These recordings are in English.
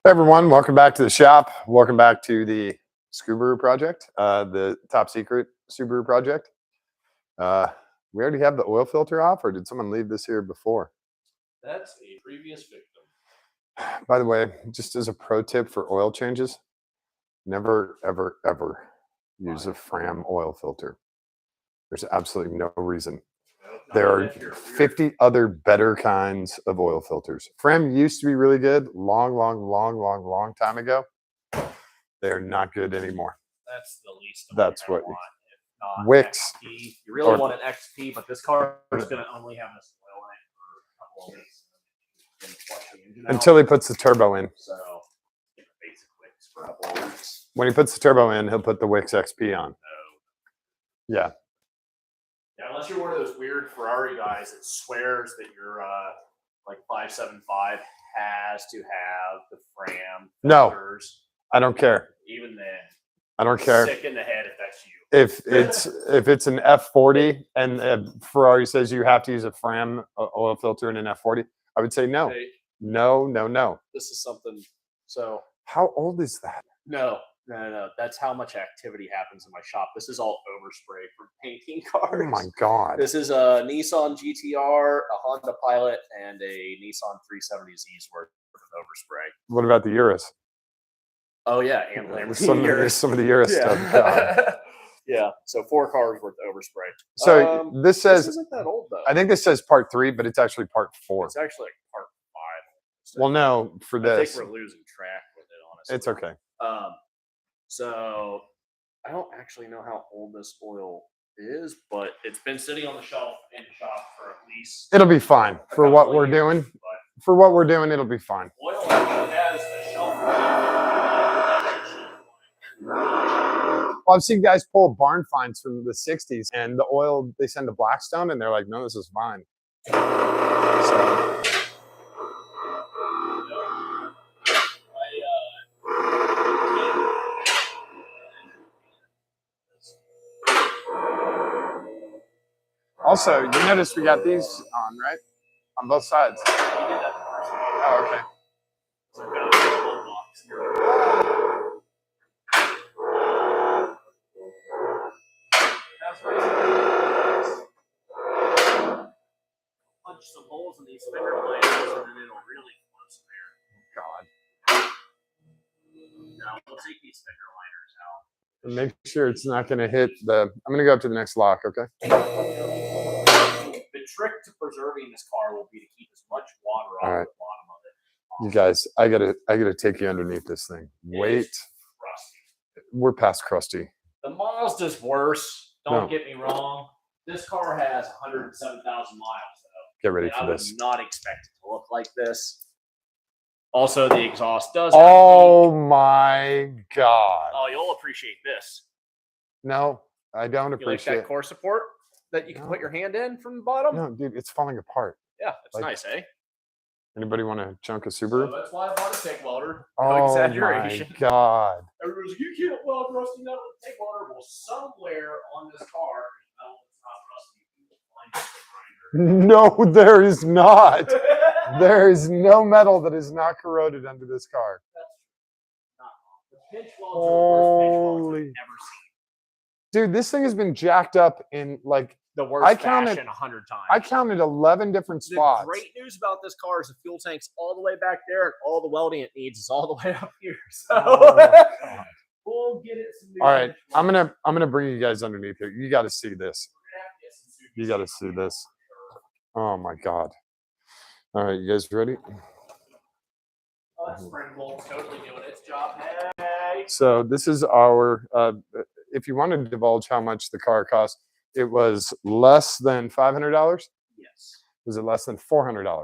Hey everyone, welcome back to the shop. Welcome back to the Subaru project, the top secret Subaru project. Uh, we already have the oil filter off, or did someone leave this here before? That's a previous victim. By the way, just as a pro tip for oil changes, never, ever, ever use a Fram oil filter. There's absolutely no reason. There are 50 other better kinds of oil filters. Fram used to be really good long time ago. They're not good anymore. That's the least. That's what want. If not Wicks. XP. You really want an XP, but this car is going to only have this oil in it for a couple of weeks. Until he puts the turbo in. So, basic Wicks for a couple of weeks. When he puts the turbo in, he'll put the Wicks XP on. Yeah. Yeah, unless you're one of those weird Ferrari guys that swears that your like 575 has to have the Fram filters. No, I don't care. Even then, I don't care. Sick in the head if that's you. If it's an F40 and Ferrari says you have to use a Fram oil filter in an F40, I would say no. Hey, no. This is something. So how old is that? No. That's how much activity happens in my shop. This is all overspray from painting cars. Oh my god! This is a Nissan GTR, a Honda Pilot, and a Nissan 370Z's worth of overspray. What about the Urus? Oh yeah, and Lamborghini. Some of the Urus stuff. God. Yeah, so 4 cars worth of overspray. So this says this isn't that old though. I think this says part 3, but it's actually part 4. It's actually like part 5. Well, no, for this, I think we're losing track with it. Honestly, it's okay. So I don't actually know how old this oil is, but it's been sitting on the shelf in the shop for at least. It'll be fine for what we're doing. For what we're doing, it'll be fine. Oil actually has a shelf life. Well, I've seen guys pull barn finds from the 60s, and the oil they send to Blackstone, and they're like, "No, this is fine." So. Also, you notice we got these on, right? On both sides. Oh, okay. Punch some holes in these finger blades, and then it'll really close there. God. Now we'll take these finger liners out. And make sure it's not going to hit the. I'm going to go up to the next lock, okay? The trick to preserving this car will be to keep as much water off the bottom of it. You guys, I gotta take you underneath this thing. Wait. We're past crusty. The Mazda's worse. Don't get me wrong. This car has 107,000 miles, though. Get ready for this. I would not expect it to look like this. Also, the exhaust does. Oh my god. Oh, you'll appreciate this. No, I don't appreciate like that core support that you can put your hand in from the bottom? No, dude, it's falling apart. Yeah, it's nice, eh? Anybody want to chunk a Subaru? So that's why I bought a TIG welder. No exaggeration. My god. Everybody's like, you can't weld rusty metal with a TIG welder. Well, somewhere on this car, metal that's not rusty. No, there is not. There is no metal that is not corroded under this car. The pinch welds are the worst pinch welds I've ever seen. Dude, this thing has been jacked up in like the worst fashion 100 times. I counted 11 different spots. The great news about this car is the fuel tank's all the way back there, and all the welding it needs is all the way up here. So we'll get it. All right, I'm gonna bring you guys underneath here. You got to see this. You got to see this. Oh my god. All right, you guys ready? Oh, that spring bolt's totally doing its job. Hey. So this is our. If you want to divulge how much the car cost, it was less than $500. Yes. Was it less than $400? No.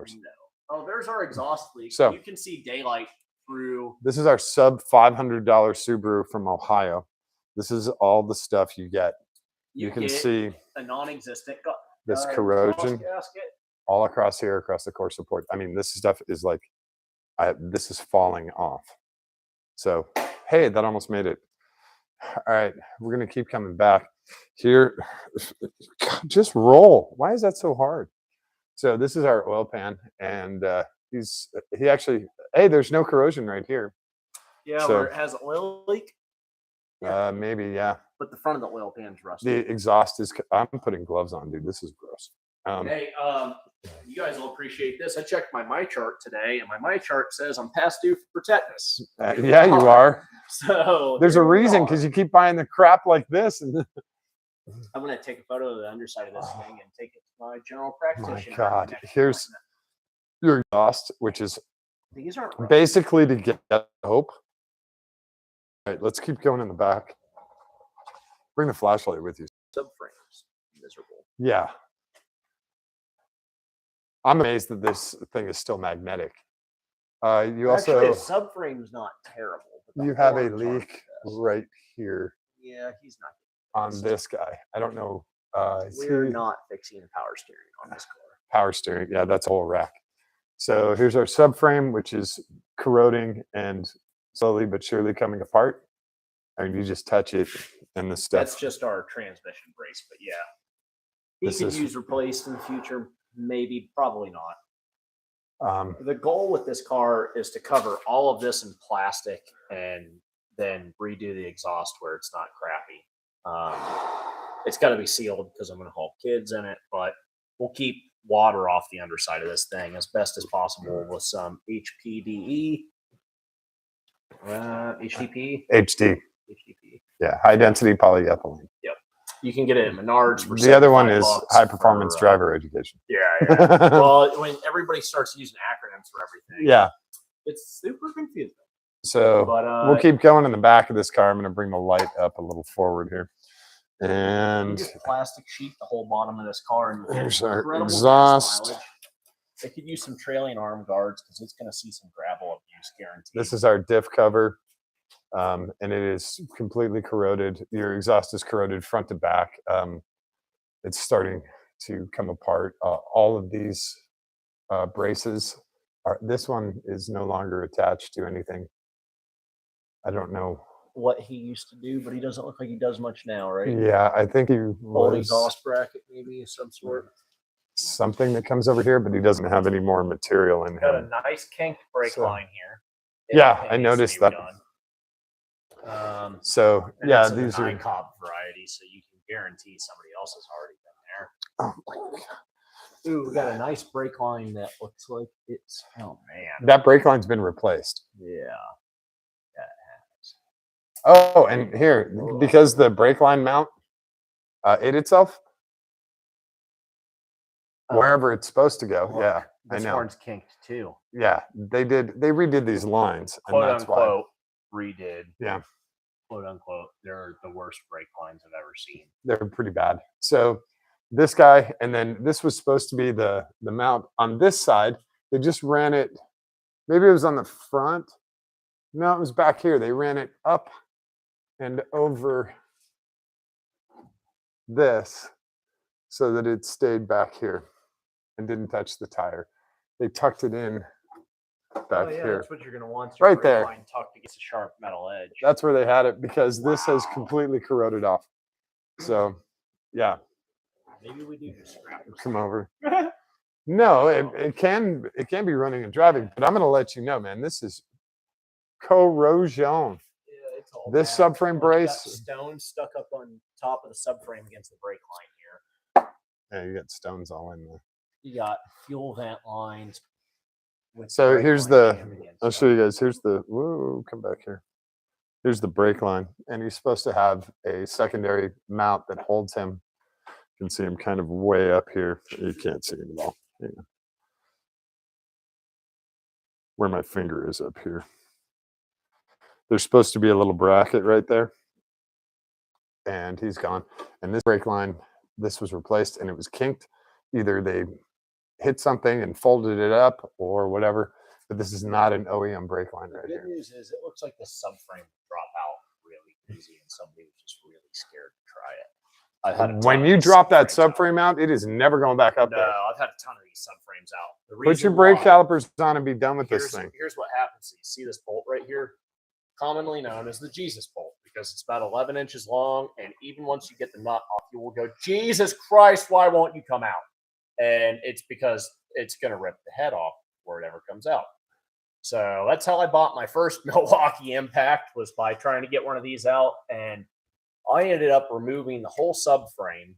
Oh, there's our exhaust leak. So you can see daylight through. This is our sub $500 Subaru from Ohio. This is all the stuff you get. You can see a non-existent this corrosion all across here, across the core support. I mean, this stuff is like, this is falling off. So, hey, that almost made it. All right, we're gonna keep coming back here. Just roll. Why is that so hard? So this is our oil pan, and he actually hey, there's no corrosion right here. Yeah, So- where it has an oil leak, Yeah. Maybe, yeah. but the front of the oil pan's rusty. The exhaust is. I'm putting gloves on, dude. This is gross. Hey, you guys will appreciate this. I checked my chart today, and my chart says I'm past due for tetanus. Yeah, you are. So There's a here we reason are. because you keep buying the crap like this. And I'm gonna take a photo of the underside of this thing and take it to my general my practitioner. God, next here's appointment. your exhaust, which is These aren't rusty. basically to get hope. All right, let's keep going in the back. Bring the flashlight with you. Subframes. Miserable. Yeah. I'm amazed that this thing is still magnetic. You Actually, also the subframe's not terrible. but the you have a horns aren't leak the best. right here Yeah, he's not. on this guy. I don't know. Is We're he- not fixing the power steering on this car. power steering. Yeah, that's a whole rack. So here's our subframe, which is corroding and slowly but surely coming apart. And you just touch it, and the stuff. That's just our transmission brace, but yeah, he This could is- use replaced in the future. Maybe, probably not. Um, The goal with this car is to cover all of this in plastic and then redo the exhaust where it's not crappy. It's got to be sealed because I'm going to haul kids in it, but we'll keep water off the underside of this thing as best as possible with some HPDE, HDP, HDP. yeah, high density polyethylene. You can get it at Menards. For The other one $75 is high performance for, driver education. Yeah, yeah. Well, when everybody starts using acronyms for everything, Yeah. it's super confusing. So But we'll keep going in the back of this car. I'm going to bring the light up a little forward here. you And just plastic sheet the whole bottom of this car and you get there's our incredible gas exhaust. mileage. They could use some trailing arm guards because it's going to see some gravel abuse guaranteed. This is our diff cover. And it is completely corroded. Your exhaust is corroded front to back. It's starting to come apart. All of these braces are. This one is no longer attached to anything. I don't know. what he used to do, but he doesn't look like he does much now, right? Yeah, I think he Old was exhaust bracket, maybe of some sort. something that comes over here, but he doesn't have any more material in Got a him. nice kinked brake So- line here. Yeah, It I needs to noticed be that. redone. So And yeah, it's in the these are. cob variety, so you can guarantee somebody else has already been there. Oh my God. Ooh, we got a nice brake line that looks like it's. Oh man. That brake line's been replaced. Yeah. Oh, and here, because the brake line mount ate itself wherever it's supposed to go. Look, Yeah, I This know. horn's kinked too. Yeah, they did. They redid these lines, and Quote that's why. unquote redid. Yeah. Quote unquote. They're the worst brake lines I've ever seen. They're pretty bad. So this guy, and then this was supposed to be the mount on this side. They just ran it. Maybe it was on the front. No, it was back here. They ran it up and over this so that it stayed back here and didn't touch the tire. They tucked it in back oh, yeah, here. that's what you're gonna want. Right there. Line tucked against a sharp metal edge. That's where they had it because this has Wow. completely corroded off. So, yeah, Maybe we do just scrap this. come over. No, it can be running and driving, but I'm going to let you know, man. This is corrosion. Yeah, it's all This bad. subframe Like, brace- got stones stuck up on top of the subframe against the brake line here. Yeah, you got stones all in there. You got fuel vent lines. with So brake here's line the. jammed against I'll them. show you guys. Here's the. Whoa, come back here. Here's the brake line, and he's supposed to have a secondary mount that holds him. You can see him kind of way up here. You can't see him at all. Hang on. Where my finger is up here. There's supposed to be a little bracket right there, and he's gone. And this brake line, this was replaced, and it was kinked. Either they hit something and folded it up or whatever. But this is not an OEM brake line The right good here. news is it looks like the subframe will drop out really easy, and somebody was just really scared to try it. I've had a ton When of you these drop that subframes out. subframe out, it is never going back up No, there. I've had a ton of these subframes out. The Put your reason brake why- calipers on and be done with this thing. Here's what happens. You see this bolt right here, commonly known as the Jesus bolt, because it's about 11 inches long, and even once you get the nut off, you will go, Jesus Christ, why won't you come out? And it's because it's going to rip the head off before it ever comes out. So that's how I bought my first Milwaukee Impact, was by trying to get one of these out. And I ended up removing the whole subframe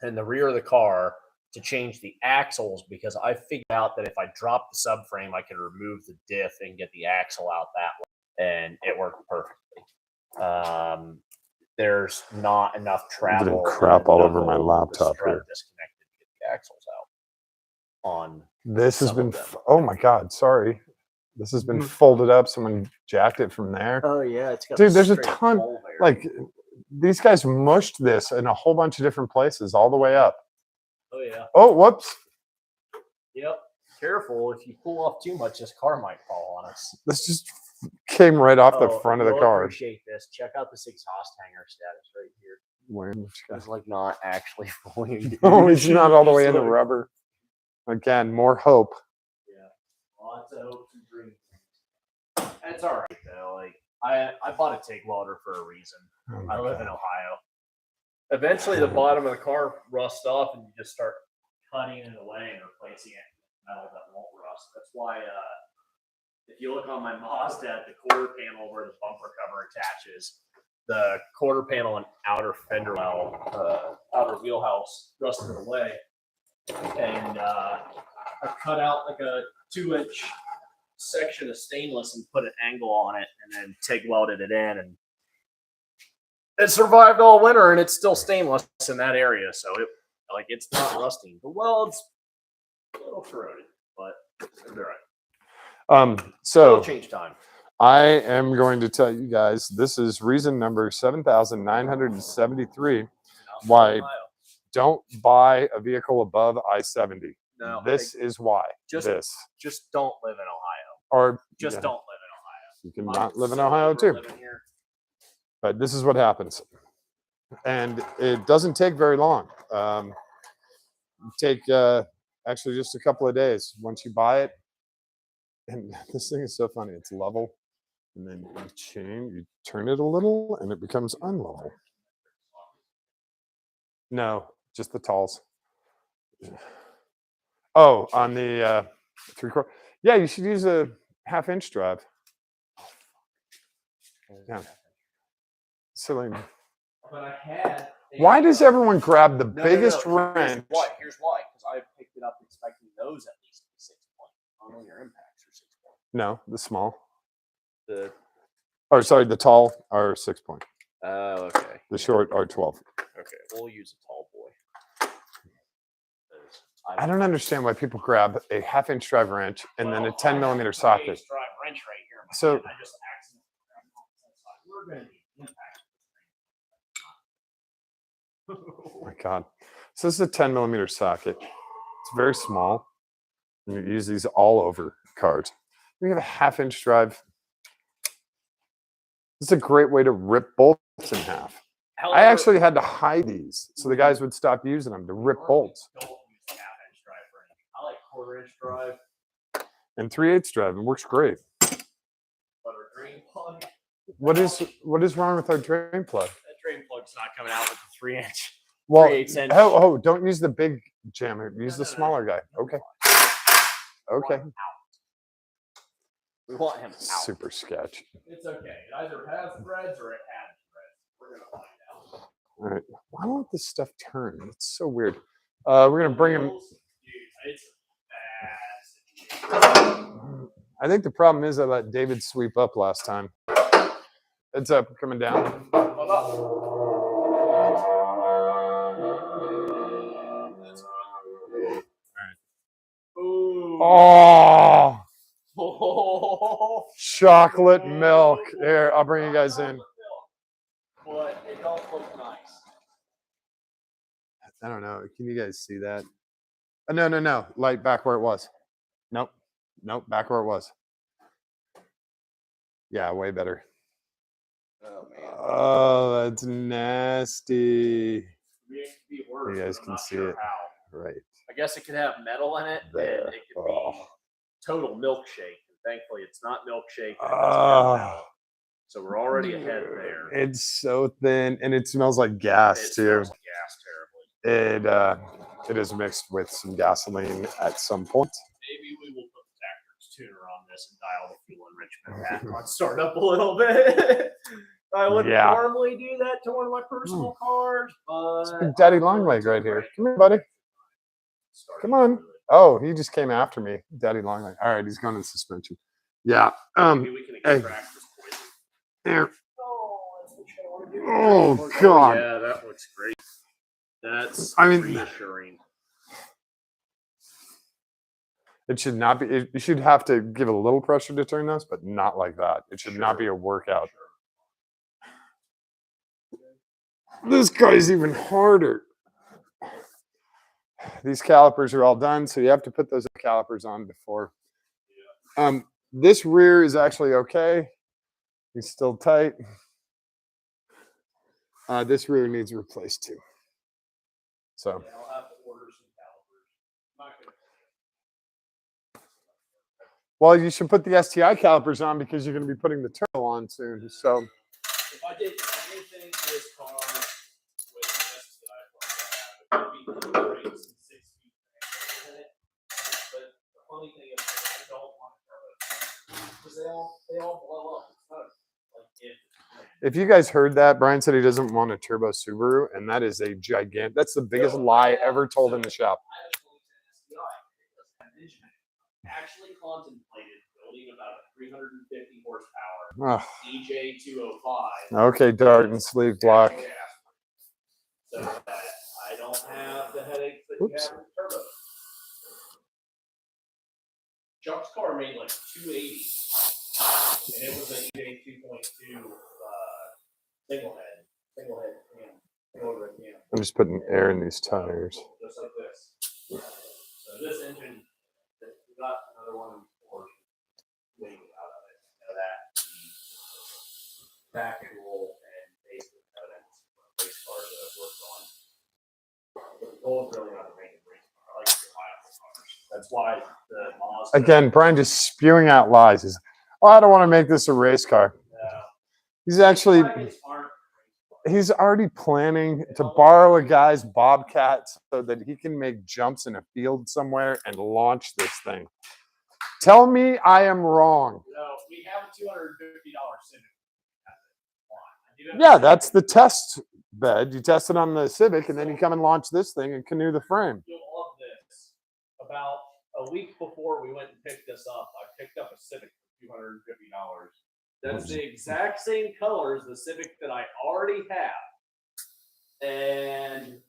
and the rear of the car to change the axles, because I figured out that if I dropped the subframe, I could remove the diff and get the axle out that way. And it worked perfectly. There's not enough travel. Crap all over my laptop here. Disconnected to get the axles out. On this has been. Oh my God! Sorry. This has been folded up. Someone jacked it from there. Oh yeah, it's got dude. There's a ton. Like these guys mushed this in a whole bunch of different places, all the way up. Oh yeah. Oh, whoops. Yep. Careful. If you pull off too much, this car might fall on us. This just came right off the front of the car. Appreciate this. Check out this exhaust hanger status right here. Where? It's like not actually fully. Oh, it's not all the way in the rubber. Again, more hope. Yeah. Lots of hopes and dreams. It's all right though. Like I bought a TIG welder for a reason. Oh I live in Ohio. Eventually, the bottom of the car rusts off, and you just start cutting it away and replacing it with metal that won't rust. That's why, if you look on my Mazda at the quarter panel where the bumper cover attaches, the quarter panel and outer fender well, outer wheelhouse rusted away, and I cut out like a 2-inch section of stainless and put an angle on it, and then TIG welded it in, and it survived all winter, and it's still stainless in that area, so it's not rusting. The weld's a little corroded, but it's all right. So change time. I am going to tell you guys, this is reason number 7,973 why don't buy a vehicle above I-70. No, this is why. Just don't live in Ohio. Or don't live in Ohio. You can not live in Ohio too. But this is what happens. And it doesn't take very long. Take actually just a couple of days once you buy it. And this thing is so funny. It's level. And then you turn it a little and it becomes unlevel. No, just the talls. Oh, on the 3/4. Yeah, you should use a 1/2-inch drive. Yeah. Silly. But I had. Why does everyone grab the biggest wrench? Here's why. Because I picked it up expecting those at least to be 6 point. I don't know your impacts are 6 point. No, the small. The tall are 6 point. Oh, okay. The short are 12. Okay, we'll use a tall boy. I don't understand why people grab a 1/2-inch drive wrench and then a 10mm socket. Drive wrench right here. So, I just accidentally grabbed we're going to need impact. Oh my God. So this is a 10mm socket. It's very small. And you use these all over cars. We have a 1/2-inch drive. This is a great way to rip bolts in half. However, I actually had to hide these so the guys would stop using them to rip bolts. Don't use 1/2-inch drive wrench. I like 1/4-inch drive. And 3/8 drive. It works great. But our drain plug. What is wrong with our drain plug? That drain plug's not coming out with a 3-inch. Well, 3/8 inch. Don't use the big jammer. Use the smaller guy. Okay. Okay. We want him out. Super sketch. It's okay. It either has threads or it has threads. We're gonna find out. All right. Why won't this stuff turn? It's so weird. We're gonna bring him. Dude, it's fast. I think the problem is I let David sweep up last time. Heads up, coming down. Oh, chocolate milk. Here, I'll bring you guys in. But it don't look nice. I don't know. Can you guys see that? No. Light back where it was. Nope. Back where it was. Yeah, way better. Oh man. Oh, that's nasty. You guys can see it. Right. I guess it could have metal in it, There. and it could be total milkshake. And thankfully, it's not milkshake. So we're already ahead there. It's so thin, and it smells like gas It too. smells like gas terribly. It is mixed with some gasoline at some point. Maybe we will put the Tactrix tuner on this and dial the fuel enrichment back on startup a little bit. I wouldn't normally do that to one of my personal cars, but it's big Daddy Longleg right here. Come here, buddy. Come on. Oh, he just came after me. Daddy Longleg. All right, he's going in suspension. Yeah. Maybe we can extract this poison. There. Oh, Oh God. Yeah, that looks great. That's reassuring. It should not be. You should have to give a little pressure to turn those, but not like that. It should not be a workout. This guy's even harder. These calipers are all done, so you have to put those calipers on before. This rear is actually okay. He's still tight. This rear needs replaced too. So. I'll have to order some calipers. Well, you should put the STI calipers on because you're going to be putting the turbo on soon. So. If I did anything to this car with STI, it would be brakes and 6 speed in it. But the funny thing is, I don't want turbo because they all blow up. It's not like if you guys heard that, Brian said he doesn't want a turbo Subaru, and that is a gigantic. That's the biggest lie ever told in the shop. Actually contemplated building about a 350 horsepower EJ 205. Okay, dart and sleeve block. So that I don't have the headaches that you have with turbo. Chuck's car made like 280, and it was an EJ 2.2 single head cam. I'm just putting air in these tires. Just like this. So this engine, we got another one for waiting out of it. That back and roll and basically race cars that I've worked on. But the goal is really not to make a race car. I like to reliable cars. That's why the Mazda. Again, Brian just spewing out lies. He's, oh, I don't want to make this a race car. He's actually. He's already planning to borrow a guy's Bobcat so that he can make jumps in a field somewhere and launch this thing. Tell me I am wrong. No, we have a $250 Civic. Yeah, that's the test bed. You test it on the Civic, and then you come and launch this thing and canoe the frame. You'll love this. About a week before we went and picked this up, I picked up a Civic for $250. That's the exact same color as the Civic that I already have. And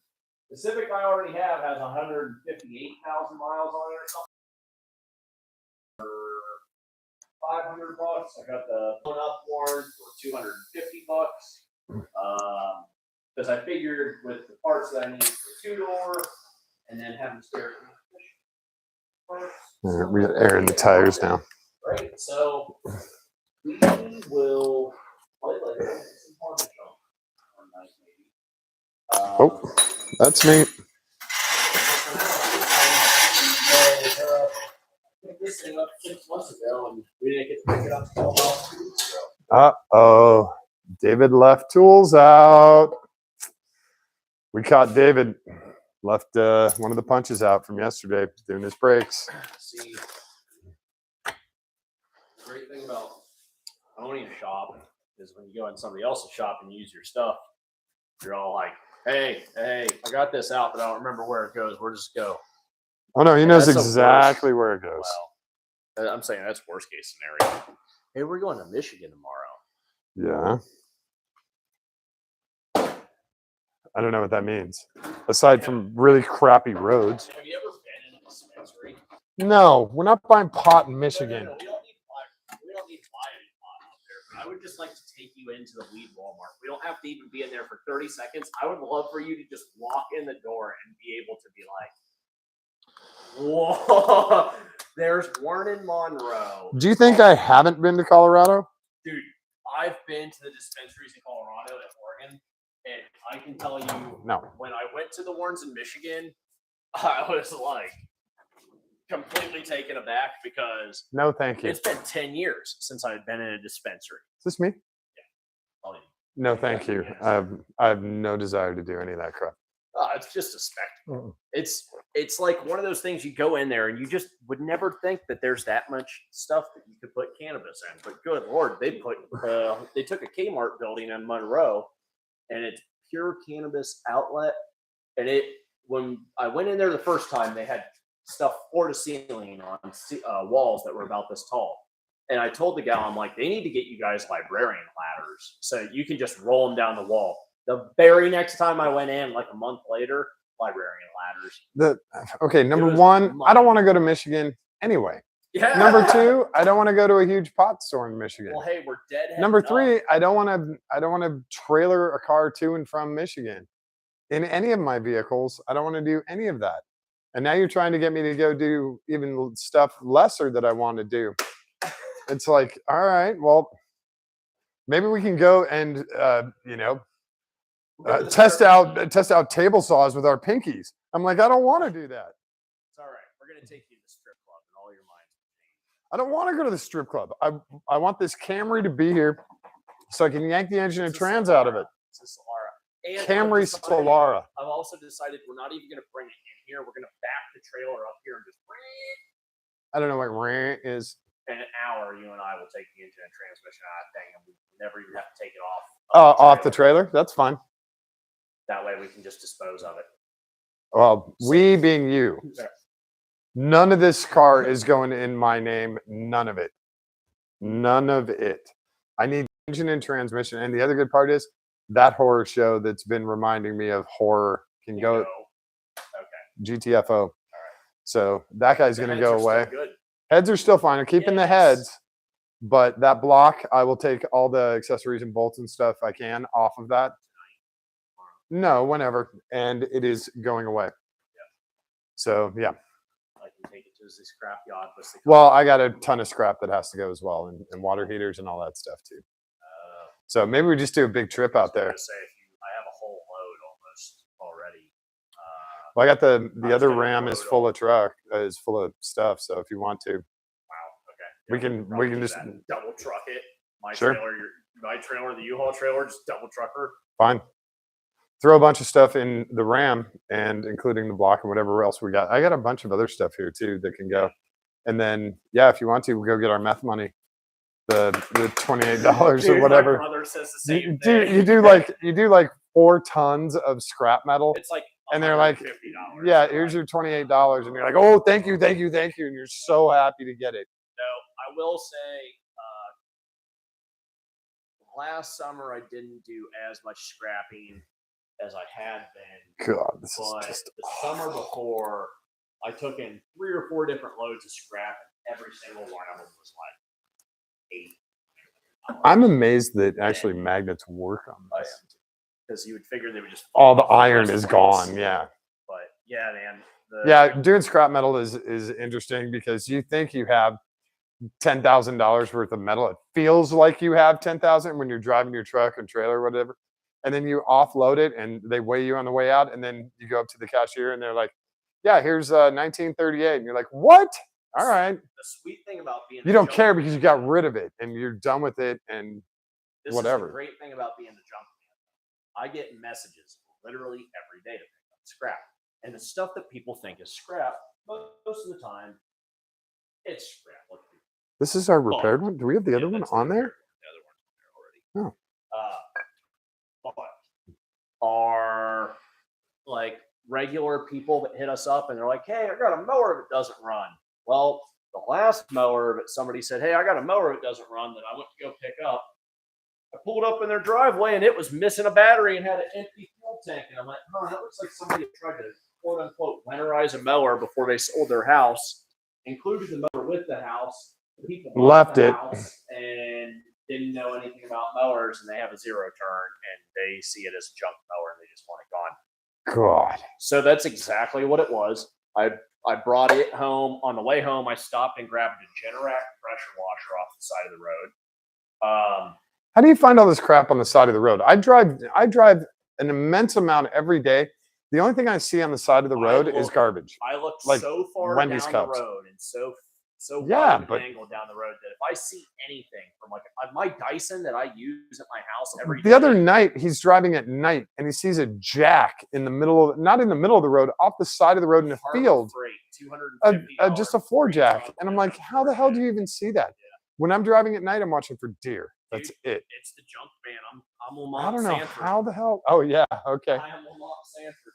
the Civic I already have has 158,000 miles on it or something. For $500. I got the one up one for $250. Because I figured with the parts that I need for 2-door and then having spare Right, we got air in the tires now. Right, so we will play like some Honda jump one night maybe. Oh, that's me. Picked this thing up 6 months ago, and we didn't get to pick it up until about 2 weeks ago. Uh-oh. David left tools out. We caught David. Left one of the punches out from yesterday doing his brakes. See, great thing about owning a shop is when you go in somebody else's shop and use your stuff, you're all like, hey, I got this out, but I don't remember where it goes. Where does it go? Oh, no, he knows exactly where it goes. Well, I'm saying that's worst case scenario. Hey, we're going to Michigan tomorrow. Yeah. I don't know what that means. Aside from really crappy roads. Have you ever been in a dispensary? No, we're not buying pot in Michigan. No, we don't need to buy any pot out there. I would just like to take you into the weed Walmart. We don't have to even be in there for 30 seconds. I would love for you to just walk in the door and be able to be like, whoa, there's one in Monroe. Do you think I haven't been to Colorado? Dude, I've been to the dispensaries in Colorado and Oregon, and I can tell you, No. when I went to the ones in Michigan, I was like completely taken aback because No, thank you. it's been 10 years since I've been in a dispensary. Is this me? Yeah. No, thank you. I have no desire to do any of that crap. Oh, it's just a spectacle. Mm. It's like one of those things you go in there and you just would never think that there's that much stuff that you could put cannabis in. But good lord, they took a Kmart building in Monroe and it's pure cannabis outlet. And when I went in there the first time, they had stuff floor to ceiling on walls that were about this tall. And I told the gal, I'm like, they need to get you guys librarian ladders so you can just roll them down the wall. The very next time I went in, like a month later, librarian ladders. Okay, number one, I don't want to go to Michigan anyway. Yeah. Number two, I don't want to go to a huge pot store in Michigan. Well, hey, we're dead. Number three, I don't want to trailer a car to and from Michigan in any of my vehicles. I don't want to do any of that. And now you're trying to get me to go do even stuff lesser that I want to do. It's like, all right, well, maybe we can go and test out table saws with our pinkies. I'm like, I don't want to do that. It's all right. We're gonna take you to the strip club, and all your minds will change. I don't want to go to the strip club. I want this Camry to be here so I can yank the engine and trans out of it. It's a Solara. And Camry Solara. I've also decided we're not even gonna bring it in here. We're gonna back the trailer up here and just. I don't know what rant is. In an hour, you and I will take the engine and transmission out of that thing, and we never even have to take it off. Off the trailer? That's fine. That way we can just dispose of it. Well, we being you. None of this car is going in my name. None of it. None of it. I need engine and transmission. And the other good part is that horror show that's been reminding me of horror can go. Okay. GTFO. All right. So that guy's going to go away. Good. Heads are still fine. I'm keeping the heads, but that block, I will take all the accessories and bolts and stuff I can off of that. No, whenever. And it is going away. Yeah. So, yeah. I can take it to the scrap yard. Well, I got a ton of scrap that has to go as well, and water heaters and all that stuff too. So maybe we just do a big trip out there. I have a whole load almost already. Well, I got the other Ram is full of stuff. So if you want to, wow, okay, we can just double truck it. My sure. trailer, the U-Haul trailer, just double trucker. Fine. Throw a bunch of stuff in the Ram and including the block and whatever else we got. I got a bunch of other stuff here too that can go. And then if you want to, we'll go get our meth money. The $28 or whatever. My brother says the same thing. You do like 4 tons of scrap metal. It's like and they're like, yeah, here's your $28. And you're like, oh, thank you. And you're so happy to get it. No, I will say last summer I didn't do as much scrapping as I had been. God, this is just the summer before, I took in 3 or 4 different loads of scrap, and every single one of them was like $8. I'm amazed that actually magnets work on this. Because you would figure they would just all the iron is gone. Yeah. But yeah, man. Doing scrap metal is interesting because you think you have $10,000 worth of metal. It feels like you have 10,000 when you're driving your truck and trailer or whatever. And then you offload it and they weigh you on the way out. And then you go up to the cashier and they're like, yeah, here's 1938. And you're like, what? All right. The sweet thing about being you don't care because you got rid of it and you're done with it and this whatever. Is the great thing about being the junk man. I get messages literally every day to pick up scrap. And the stuff that people think is scrap, most of the time, it's scrap. This is our repaired one? Do we have the other one on there? The other one's on there already. Oh. But are like regular people that hit us up and they're like, hey, I got a mower that doesn't run. Well, the last mower that somebody said, hey, I got a mower that doesn't run that I went to go pick up. I pulled up in their driveway and it was missing a battery and had an empty fuel tank. And I'm like, oh, that looks like somebody tried to quote unquote winterize a mower before they sold their house, included the mower with the house. People left the it house and didn't know anything about mowers, and they have a 0 turn and they see it as a junk mower and they just want it gone. God. So that's exactly what it was. I brought it home. On the way home, I stopped and grabbed a Generac pressure washer off the side of the road. How do you find all this crap on the side of the road? I drive an immense amount every day. The only thing I see on the side of the road is garbage. I looked like so far Wendy's down cups. the road and so so Yeah, wide of but- an angle down the road that if I see anything from like my Dyson that I use at my house every The day, other night, he's driving at night and he sees a jack in the middle of, not in the middle of the road, off the side of the road in a Harbor field, Freight, $250 just a floor free jack. junk And I'm with like, a how the floor hell jack. do you even see that? Yeah. When I'm driving at night, I'm watching for deer. That's Dude, it. It's the junk man. I'm I Lamont don't know Sanford. how the hell. Oh, yeah. Okay. I am Lamont Sanford.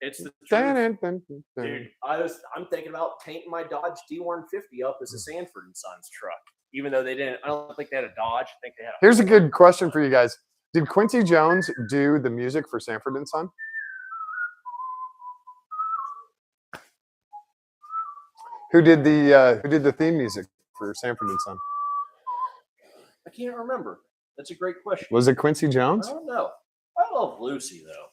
It's the truth. Dun, dun, dun, dun. Dude, I'm thinking about painting my Dodge D150 up as a Sanford and Sons truck. Even though they didn't, I don't think they had a Dodge. I think they had. Here's a good question for you guys. Did Quincy Jones do the music for Sanford and Son? Who did the theme music for Sanford and Son? I can't remember. That's a great question. Was it Quincy I Jones? don't know. I love Lucy though.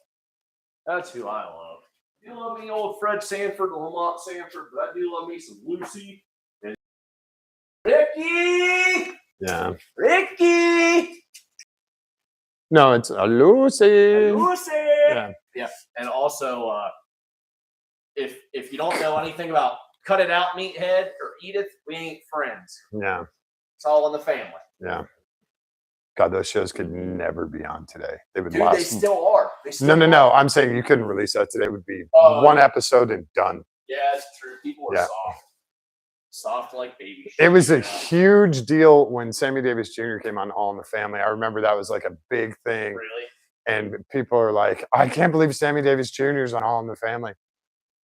That's who I love. You love me, old Fred Sanford, Lamont Sanford, but I do love me some Lucy. And Ricky, Yeah. Ricky, No, it's Lucy. Lucy. Yeah. Yeah, and also, if you don't know anything about Cut It Out, Meathead, or Edith, we ain't friends. Yeah. It's all in the family. Yeah. God, those shows could never be on today. They would Dude, last. they still are. They still No. are. I'm saying you couldn't release that today. It would be Oh, one yeah. episode and done. Yeah, it's true. People are Yeah. soft like baby. It was a Yeah. huge deal when Sammy Davis Jr. came on All in the Family. I remember that was like a big thing. Really? And people are like, I can't believe Sammy Davis Jr. is on All in the Family.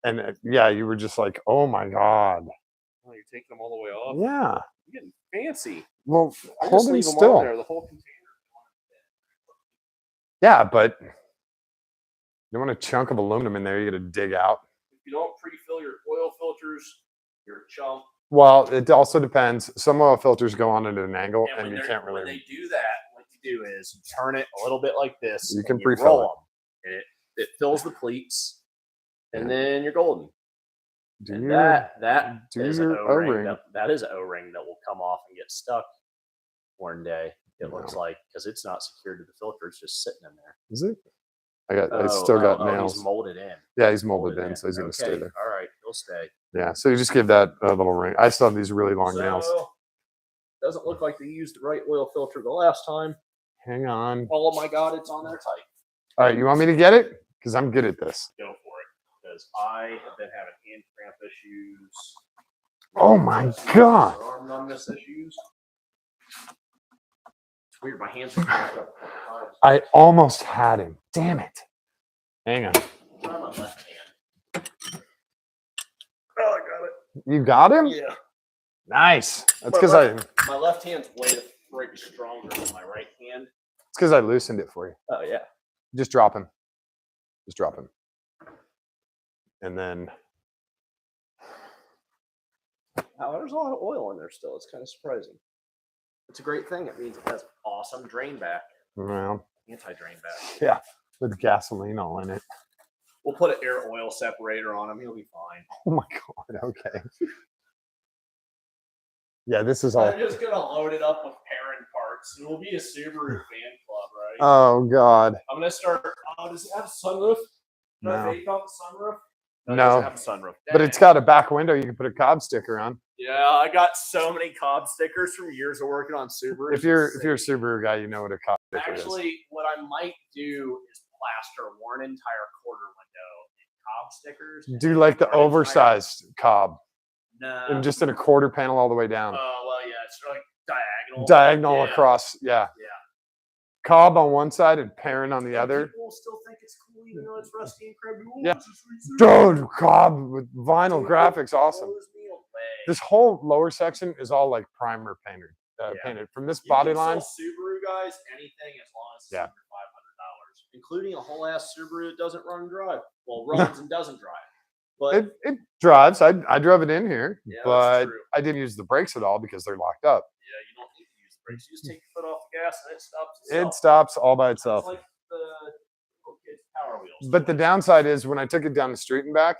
And yeah, you were just like, oh my God. Oh, you're taking them all the way off. Yeah. You're getting fancy. Well, I hold just them leave them still. on there, the whole container. Yeah, but you want a chunk of aluminum in there, you got to dig out. If you don't pre-fill your oil filters, you're a chump. Well, it also depends. Some oil filters go on at an angle, And and you when can't when really. they do that, what you do is you turn it a little bit like this. You and can you pre-fill roll them. And it fills the pleats, and Yeah. then you're golden. Do And your, that do is an your O-ring. O-ring. That is an O-ring that will come off and get stuck one day. It No. looks like because it's not secured to the filter; it's just sitting in there. Is it? I still got nails. He's molded in. Yeah, he's molded in, so he's gonna stay Okay, there. all right, he'll stay. Yeah, so you just give that a little ring. I still have these really long nails. So, doesn't look like they used the right oil filter the last time. Hang on. Oh my God, it's on there tight. All right, you want me to get it? Because I'm good at this. Go for it, because I have been having hand cramp issues. Oh my God. Arm numbness issues. It's weird. My hands are cramped up a couple times. I almost had him. Damn it. Hang on. Try my left hand. Oh, I got it. You got him? Yeah. Nice. That's My because I left- My left hand's way the frick stronger than my right hand. it's because I loosened it for you. Oh yeah. Just drop him. Just drop him. And then Oh, there's a lot of oil in there still. It's kind of surprising. It's a great thing. It means it has awesome drain back, well, anti-drain back. yeah, with gasoline all in it. We'll put an air oil separator on him. He'll be fine. Oh my God. Okay. Yeah, this is all. I'm just gonna load it up with parent parts. It will be a Subaru fan club, right? Oh God. I'm gonna start. Oh, does it have a sunroof? Do I No. vape out the sunroof? No. It doesn't have a sunroof. But it's Dang. got a back window you can put a cob sticker on. Yeah, I got so many cob stickers from years of working on Subaru. If you're a Subaru guy, you know what a cob sticker is. Actually, what I might do is plaster one entire quarter window in cob stickers. and Do then like the one entire- oversized cob No. and just in a quarter panel all the way down. Oh well, yeah, it's like diagonal. Diagonal Yeah. across. Yeah. Yeah. Cob on one side and parent on the Some other. People still think it's cool, even though it's rusty and crappy. Oh, Yeah. it's just recent. Dude, cob with vinyl Dude, graphics, it awesome. blows me away. This whole lower section is all like primer painted. Yeah. Painted from this You body can sell line. Subaru guys anything as long as it's Yeah. under $500, including a whole ass Subaru that doesn't run and drive. Well, runs and doesn't drive. But It drives. I drove it in here, Yeah, that's but true. I didn't use the brakes at all because they're locked up. yeah, you don't need to use the brakes. You just take your foot off the gas and it stops. It Itself. stops all by It's itself. like the little kids' Power Wheels. But the downside is when I took it down the street and back,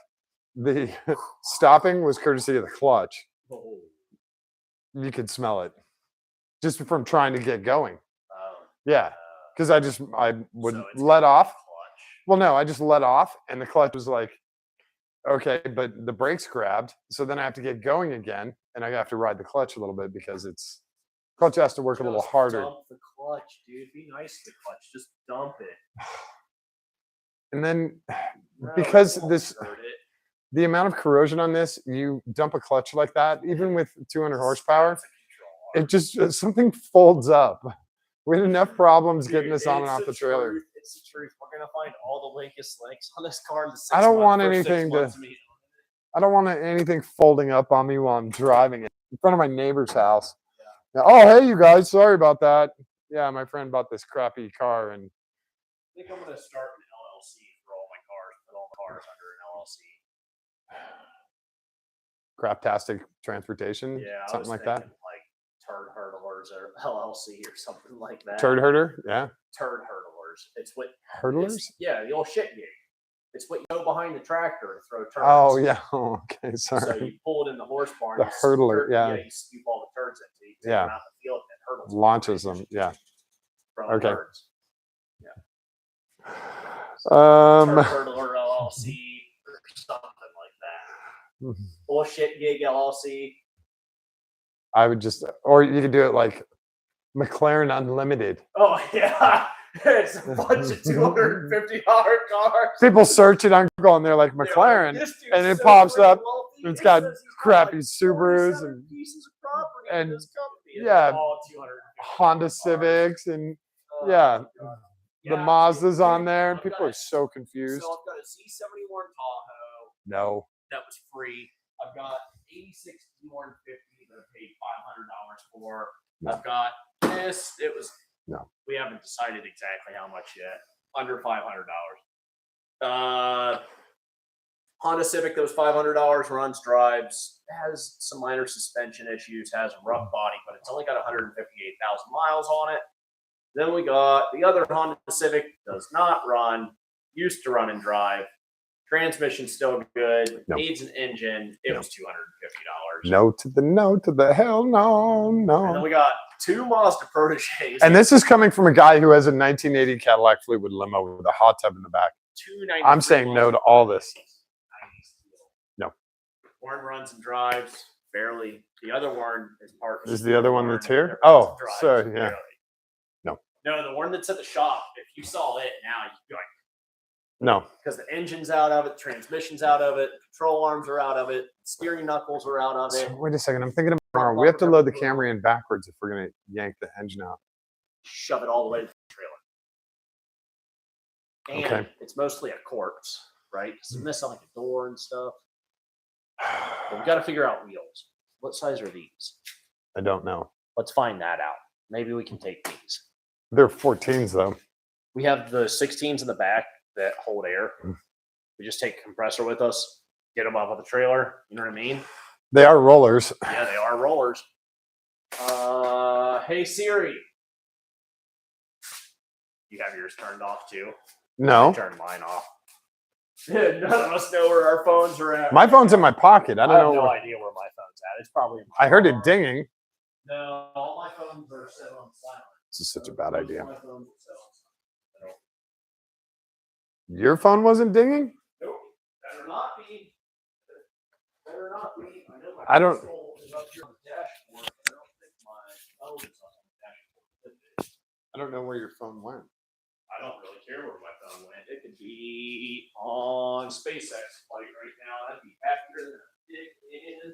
the stopping was courtesy of the clutch. Oh, You could smell it just from trying to get going. oh, Yeah, because I would so it's let got off. clutch. Well, no, I just let off, and the clutch was like, okay, but the brakes grabbed, so then I have to get going again, and I have to ride the clutch a little bit because clutch has to work a little harder. Dump the clutch, dude. Be nice to the clutch. Just dump it. And then No, because it won't this, hurt it. the amount of corrosion on this, you dump a clutch like that, even with 200 horsepower, That's a control arm. it just something folds up. We had enough problems getting Dude, this on and it's off the trailer. truth. It's the truth. We're gonna find all the weakest links on this car. In the I don't want first 6 anything to- months of me. I don't want anything folding up on me while I'm driving it in front of my neighbor's house. Yeah. Oh, hey, you guys, sorry about that. Yeah, my friend bought this crappy car, and I think I'm gonna start an LLC for all my cars. Put all the cars under an LLC. craptastic transportation, Yeah, I something was like thinking that. like Turd Hurdlers or LLC or something like that. Turd herder, yeah. Turd Hurdlers. It's what Hurdlers? yeah, the old shit gig. It's what you go behind the tractor and throw turds. Oh yeah. Oh, okay, So sorry. you pull it in the horse barn. The you hurdler, scoop- yeah. You scoop all the turds into. You take Yeah. them out in the field and it hurdles. them. Launches them, yeah. From Okay. turds. Um, Turd Hurdler LLC or something like that. Bullshit gig LLC. I would just, or you could do it like McLaren Unlimited. Oh yeah, it's a bunch of $250 cars. People search it on Google and they're like They're like, McLaren, "This dude's and it so pops freaking up. wealthy, It's he got says he's crappy like Subarus 47 and pieces of property and in this company. And yeah, they're all $250 Honda cars. Civics and Oh, yeah, my God. the Yeah, Mazdas on dude, there, and I've people got are so confused. So I've got a Z71 Tahoe No. that was free. I've got 86 Z150 that I paid $500 for. No. I've got this. It was No. We haven't decided exactly how much yet. Under $500. Honda Civic that was $500, runs, drives, has some minor suspension issues, has a rough body, but it's only got 158,000 miles on it. Then we got the other Honda Civic, does not run, used to run and drive. Transmission still good, No. needs an engine. It No. was $250. No to the hell no, And then no. we got two Mazda Proteges. And this is coming from a guy who has a 1980 Cadillac Fleetwood limo with a hot tub in the back. $293 I'm saying no to all this. No. Warren runs and drives barely. The other Warren is parked. Is the other one Warren that's here? that Oh, drives sorry, yeah. barely. No. No, the one that's at the shop. If you saw it now, you'd be like, No. because the engine's out of it, the transmission's out of it, the control arms are out of it, steering knuckles are out of it. So, wait a second. I'm thinking of tomorrow. We have to load the Camry in backwards if we're going to yank the engine out. Shove it all the way to the trailer. And Okay. it's mostly a corpse, right? Because it's missing like a door and stuff. But we got to figure out wheels. What size are these? I don't know. Let's find that out. Maybe we can take these. They're 14s though. We have the 16s in the back that hold air. Mm. We just take a compressor with us, get them off of the trailer. You know what I mean? They are rollers. Yeah, they are rollers. Hey Siri. You have yours turned off too? No. Turn mine off. None of us know where our phones are at. My phone's in my pocket. I I don't have know. no idea where my phone's at. It's probably in my I heard car. it dinging. No, all my phones are set on silent. This is such a bad Most of idea. my phones are set on silent. Your phone wasn't dinging? Nope. Better not be. Better not be. I know my I don't- console is up here on the dashboard. I don't think my phone is on the dashboard. I don't know where your phone went. I don't really care where my phone went. It could be on SpaceX flight right now. That'd be happier than a dick in.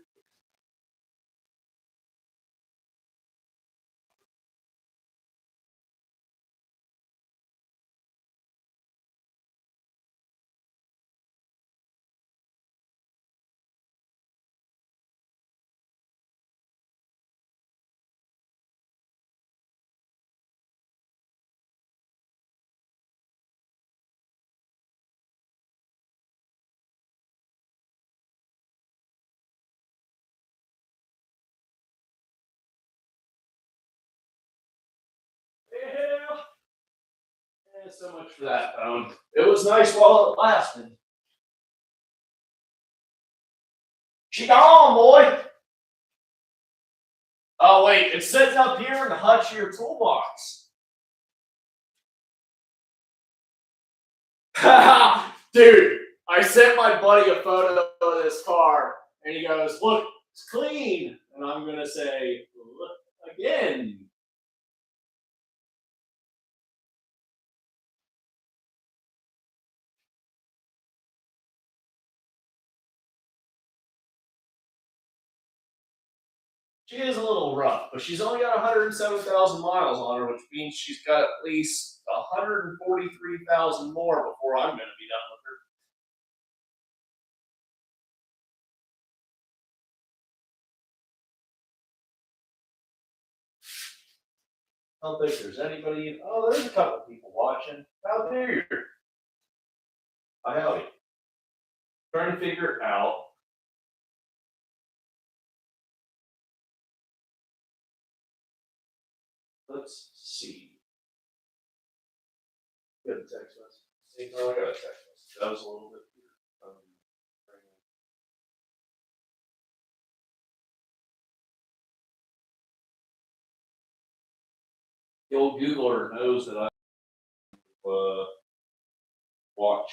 Yeah, so much for that phone. It was nice while it lasted. She gone, boy. Oh wait, it's sitting up here in the hutch of your toolbox. Dude, I sent my buddy a photo of this car, and he goes, "Look, it's clean. And I'm going to say, look again. She is a little rough, but she's only got 107,000 miles on her, which means she's got at least 143,000 more before I'm going to be done with her. I don't think there's anybody. Oh, there's a couple people watching. How dare you? Howdy. Trying to figure out. Let's see. Got a text message. See, no, I got a text message. That was a little bit weird. The old Googler knows that I watch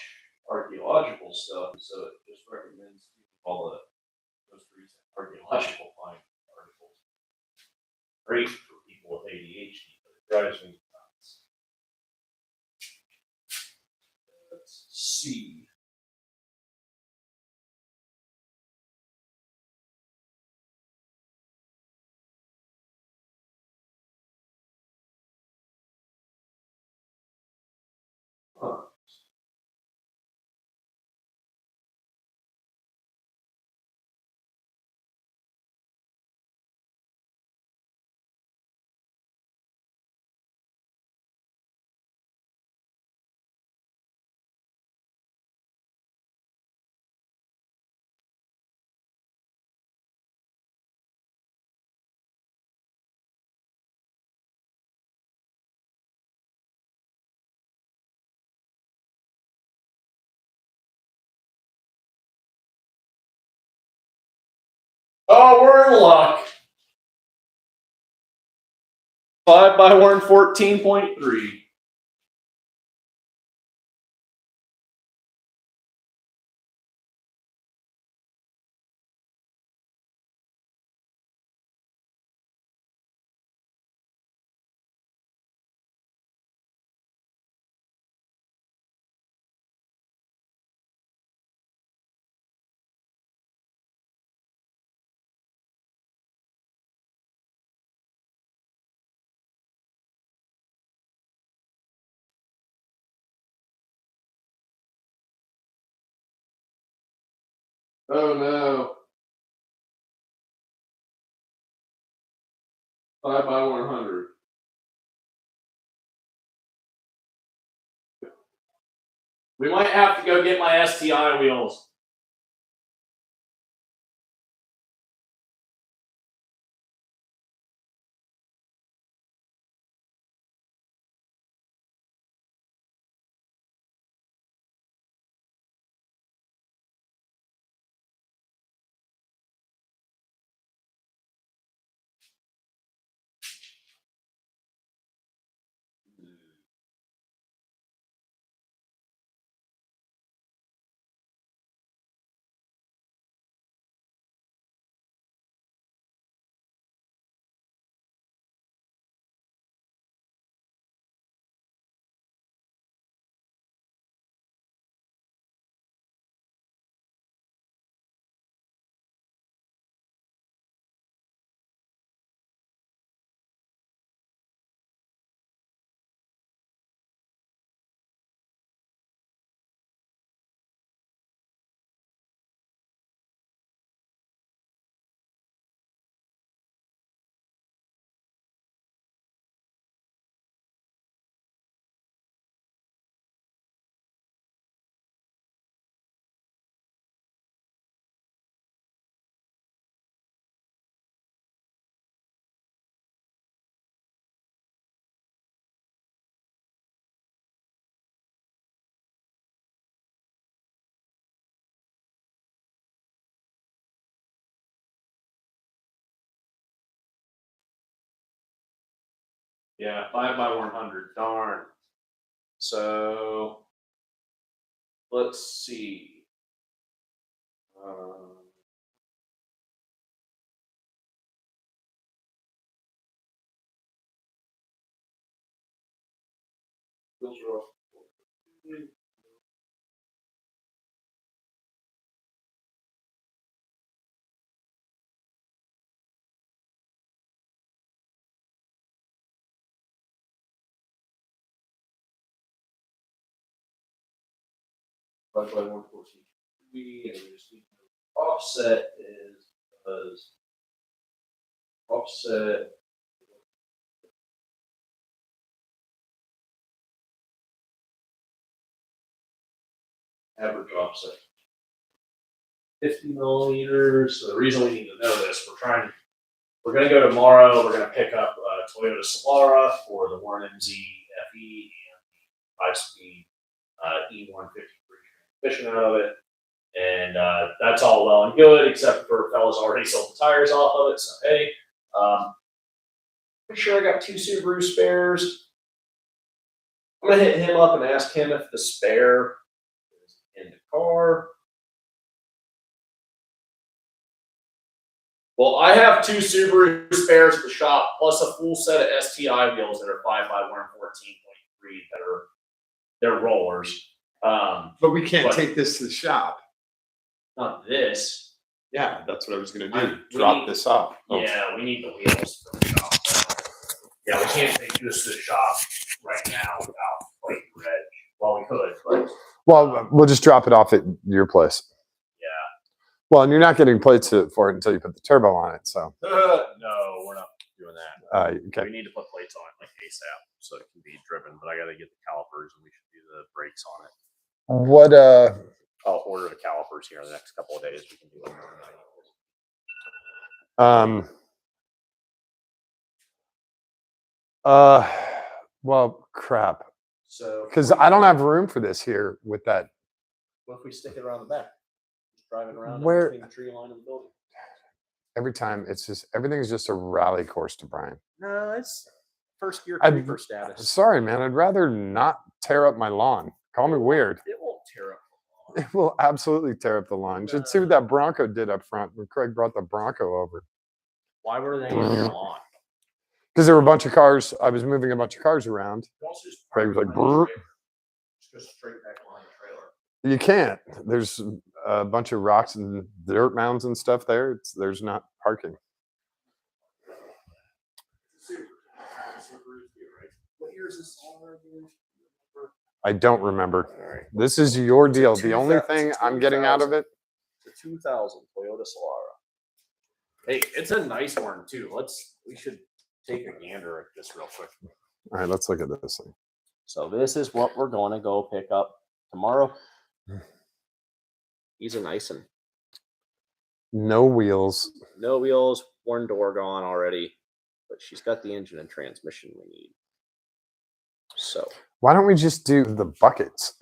archaeological stuff, so it just recommends all the most recent archaeological find articles. Great for people with ADHD, but it drives me nuts. Let's see. Huh. Oh, we're in luck. 5 by 114.3. Oh no. 5 by 100. We might have to go get my STI wheels. Yeah, 5 by 100. Darn. So let's see. Offset is because offset average offset 50 millimeters. So the reason we need to know this, we're going to go tomorrow. We're going to pick up a Toyota Solara for the Warren MZ FE and 5-speed E153 transmission out of it. And that's all well and good, except for fellas already sold the tires off of it. So, hey, pretty sure I got 2 Subaru spares. I'm going to hit him up and ask him if the spare is in the car. Well, I have 2 Subaru spares at the shop, plus a full set of STI wheels that are 5x114.3 they're rollers. But we can't take this to the shop. Not this. Yeah, that's what I was going to do. Drop this off. Oh. Yeah, we need the wheels for the shop. Yeah, we can't take this to the shop right now without plate reg. Well, we could, but Well, we'll just drop it off at your place. yeah. Well, and you're not getting plates for it until you put the turbo on it. So No, we're not doing that. okay. We need to put plates on it like ASAP so it can be driven. But I got to get the calipers and we should do the brakes on it. What I'll order the calipers here in the next couple of days. We can do them. Well, crap. So Because I don't have room for this here with that. what if we stick it around the back? Just drive it around Where- between the tree line and the building. Every time it's just everything's just a rally course to Brian. No, it's first gear I'd- creeper status. Sorry, man. I'd rather not tear up my lawn. Call me weird. It won't tear up. It will absolutely tear up the lawn. You should see what that Bronco did up front when Craig brought the Bronco over. Why were they in your lawn? Because there were a bunch of cars. I was moving a bunch of cars around. Craig was like, "Brr." Just straight back behind the trailer. You can't. There's a bunch of rocks and dirt mounds and stuff there. There's not parking. What year is this? I don't remember. All right. This is your deal. It's a The only 2000 thing I'm getting out of it. It's a 2000 Toyota Solara. Hey, it's a nice one too. We should take a gander at this real quick. All right, let's look at this thing. So this is what we're going to go pick up tomorrow. He's a nice one. No wheels. No wheels, one door gone already, but she's got the engine and transmission we need. So, Why don't we just do the buckets?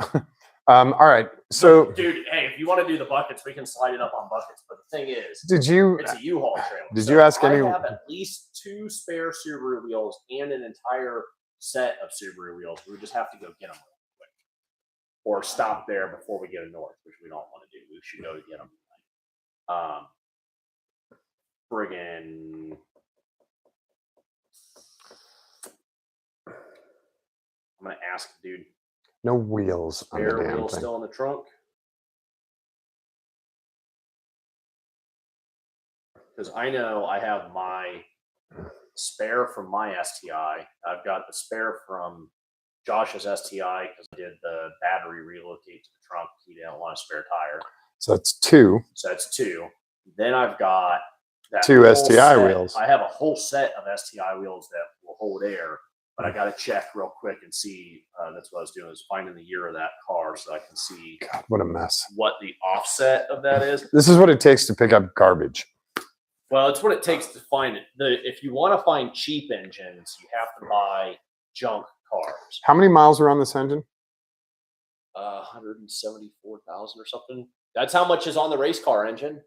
All right. So, dude, hey, if you want to do the buckets, we can slide it up on buckets. But the thing is, did you? it's a U-Haul trailer. Did you ask I any? have at least 2 spare Subaru wheels and an entire set of Subaru wheels. We just have to go get them real quick, or stop there before we get north, which we don't want to do. We should go get them. Friggin'. I'm gonna ask the dude. No wheels on the Spare damn wheel thing. still in the trunk. Because I know I have my spare from my STI. I've got the spare from Josh's STI because I did the battery relocate to the trunk. He didn't want a spare tire. So that's 2. So that's 2. Then I've got that 2 whole STI set. wheels. I have a whole set of STI wheels that will hold air, but I got to check real quick and see. That's what I was doing, is finding the year of that car so I can see God, what a mess. what the offset of that is. This is what it takes to pick up garbage. Well, it's what it takes to find it. If you want to find cheap engines, you have to buy junk cars. How many miles are on this engine? 174,000 or something. That's how much is on the race car engine. It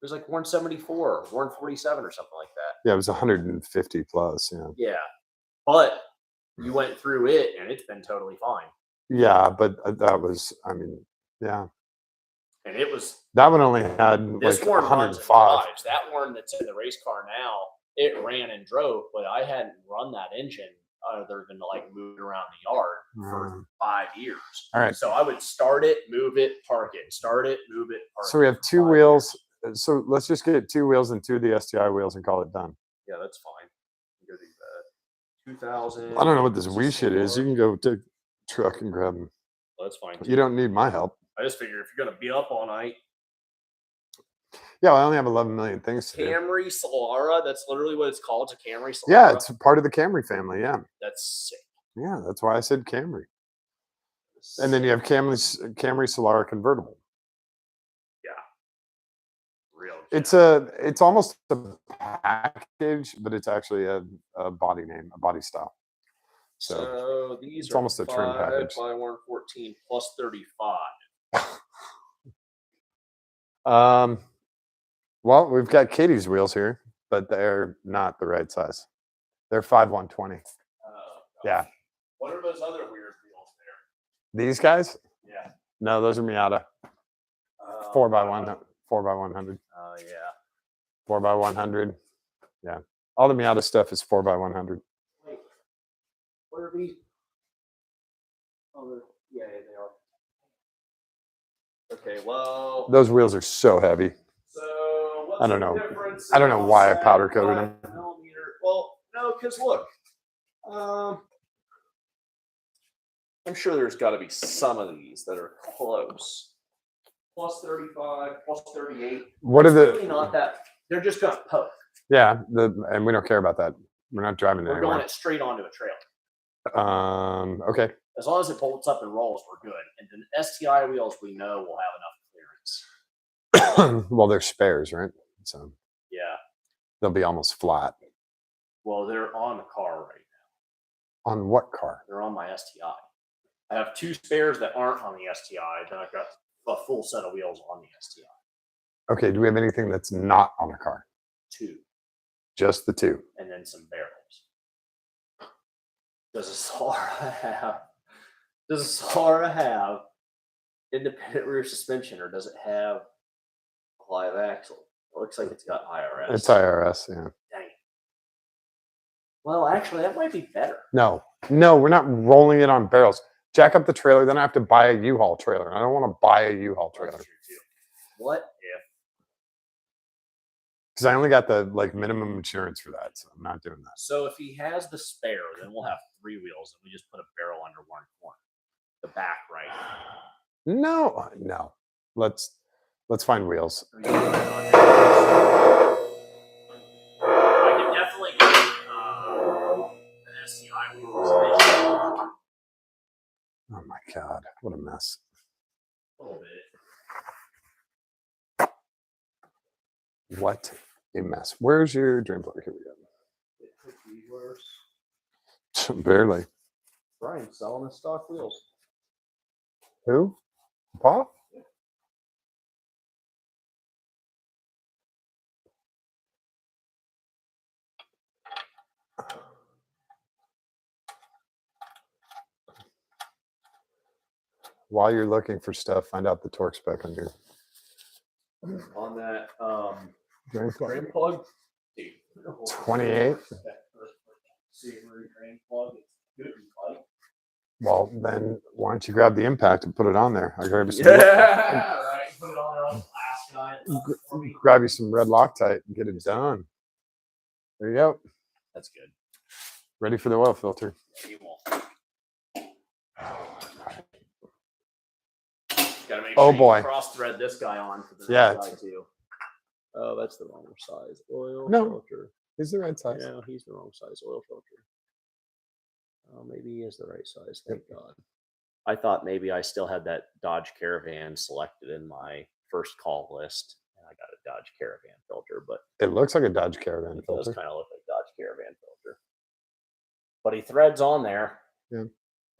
was like 174, 147 or something like that. Yeah, it was 150 plus. Yeah. Yeah. But you went through it and it's been totally fine. Yeah, but that was, I mean, yeah. And it was, That one only had this like one runs and 105. drives. That one that's in the race car now, it ran and drove, but I hadn't run that engine other than to like move it around the yard for 5 years. All right. So I would start it, move it, park it, start it, move it, park it. So we have for 2 5 wheels. years. So let's just get 2 wheels and 2 of the STI wheels and call it done. Yeah, that's fine. Go do that. 2000. I don't know what this wee shit is. You can go to truck and grab them. That's fine. You don't need my help. I just figure if you're gonna be up all night, Yeah, I only have 11 million things to do. Camry Solara. That's literally what it's called. It's a Camry Solara. Yeah, it's part of the Camry family. Yeah, That's sick. yeah, that's why I said Camry. And then you have Camry Solara convertible. Yeah. Real. It's almost a package, but it's actually a body name, a body style. So these it's are almost a trim 5 package. by 114 plus 35. Well, we've got Katie's wheels here, but they're not the right size. They're 5/120. Yeah. What are those other weird wheels there? These guys? Yeah. No, those are Miata. 4x1, 4x100. Oh yeah. 4x100. Yeah. All the Miata stuff is 4x100. Wait. What are these? Oh, yeah, they are. Okay, well. Those wheels are so heavy. So what's I don't the know. difference I don't know why I in powder coated them. 5mm? Well, no, because look, I'm sure there's got to be some of these that are close. Plus 35, plus 38. What are Really the? not that. They're just going to poke. Yeah, and we don't care about that. We're not driving it We're going anywhere. it straight onto a trailer. Okay. As long as it bolts up and rolls, we're good. And the STI wheels, we know will have enough clearance. Well, they're spares, right? So Yeah. they'll be almost flat. Well, they're on the car right now. On what car? They're on my STI. I have 2 spares that aren't on the STI. Then I've got a full set of wheels on the STI. Okay. Do we have anything that's not on a car? 2. Just the 2. And then some barrels. Does a Solara have independent rear suspension, or does it have a live axle? It looks like it's got IRS. It's IRS, yeah. Dang it. Well, actually, that might be better. No, we're not rolling it on barrels. Jack up the trailer, then I have to buy a U-Haul trailer. I don't want to buy a U-Haul trailer. That's true too. What if? Because I only got the minimum insurance for that, so I'm not doing that. So if he has the spare, then we'll have 3 wheels, and we just put a barrel under one corner, the back right. No. Let's find wheels. I can definitely get an STI wheels. Oh my God, what a mess. A little bit. What a mess. Where's your drain plug? Here we go. It could be worse. Barely. Brian's selling his stock wheels. Who? Paul? While you're looking for stuff, find out the torque spec on your On that drain plug. drain plug. 28. Subaru drain plug. It's good and light. Well, then why don't you grab the impact and put it on there? I'll grab you some, Right. Put it on there on the last guy. grab you some red Loctite and get it done. There you go. That's good. Ready for the oil filter. Yeah, you won't. Gotta make Oh, sure boy. you cross thread this guy on for the Yeah, next guy too. Oh, that's the wrong size oil No. filter. He's the right size. Yeah, he's the wrong size oil filter. Oh, maybe he is the right size. Thank God. I thought maybe I still had that Dodge Caravan selected in my first call list, and I got a Dodge Caravan filter, but It looks like a Dodge Caravan it does filter. kind of look like Dodge Caravan filter. But he threads on there. Yeah.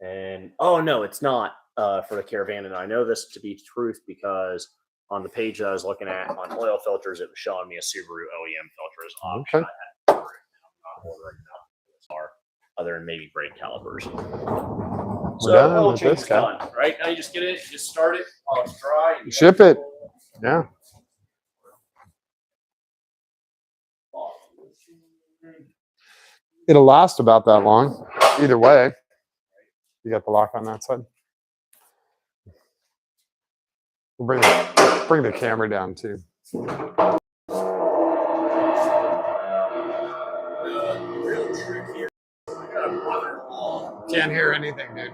And oh no, it's not for the Caravan. And I know this to be truth because on the page that I was looking at on oil filters, it was showing me a Subaru OEM filter as an option. Okay. I had to order it. I'm not ordering it now. Other than maybe brake calipers. So done oil with change this is guy. done, right? Now you just get it, you just start it while it's dry. And you Ship it. Yeah. It'll last about that long. Either way, you got the lock on that side. We'll bring the camera down too. Can't hear anything, dude.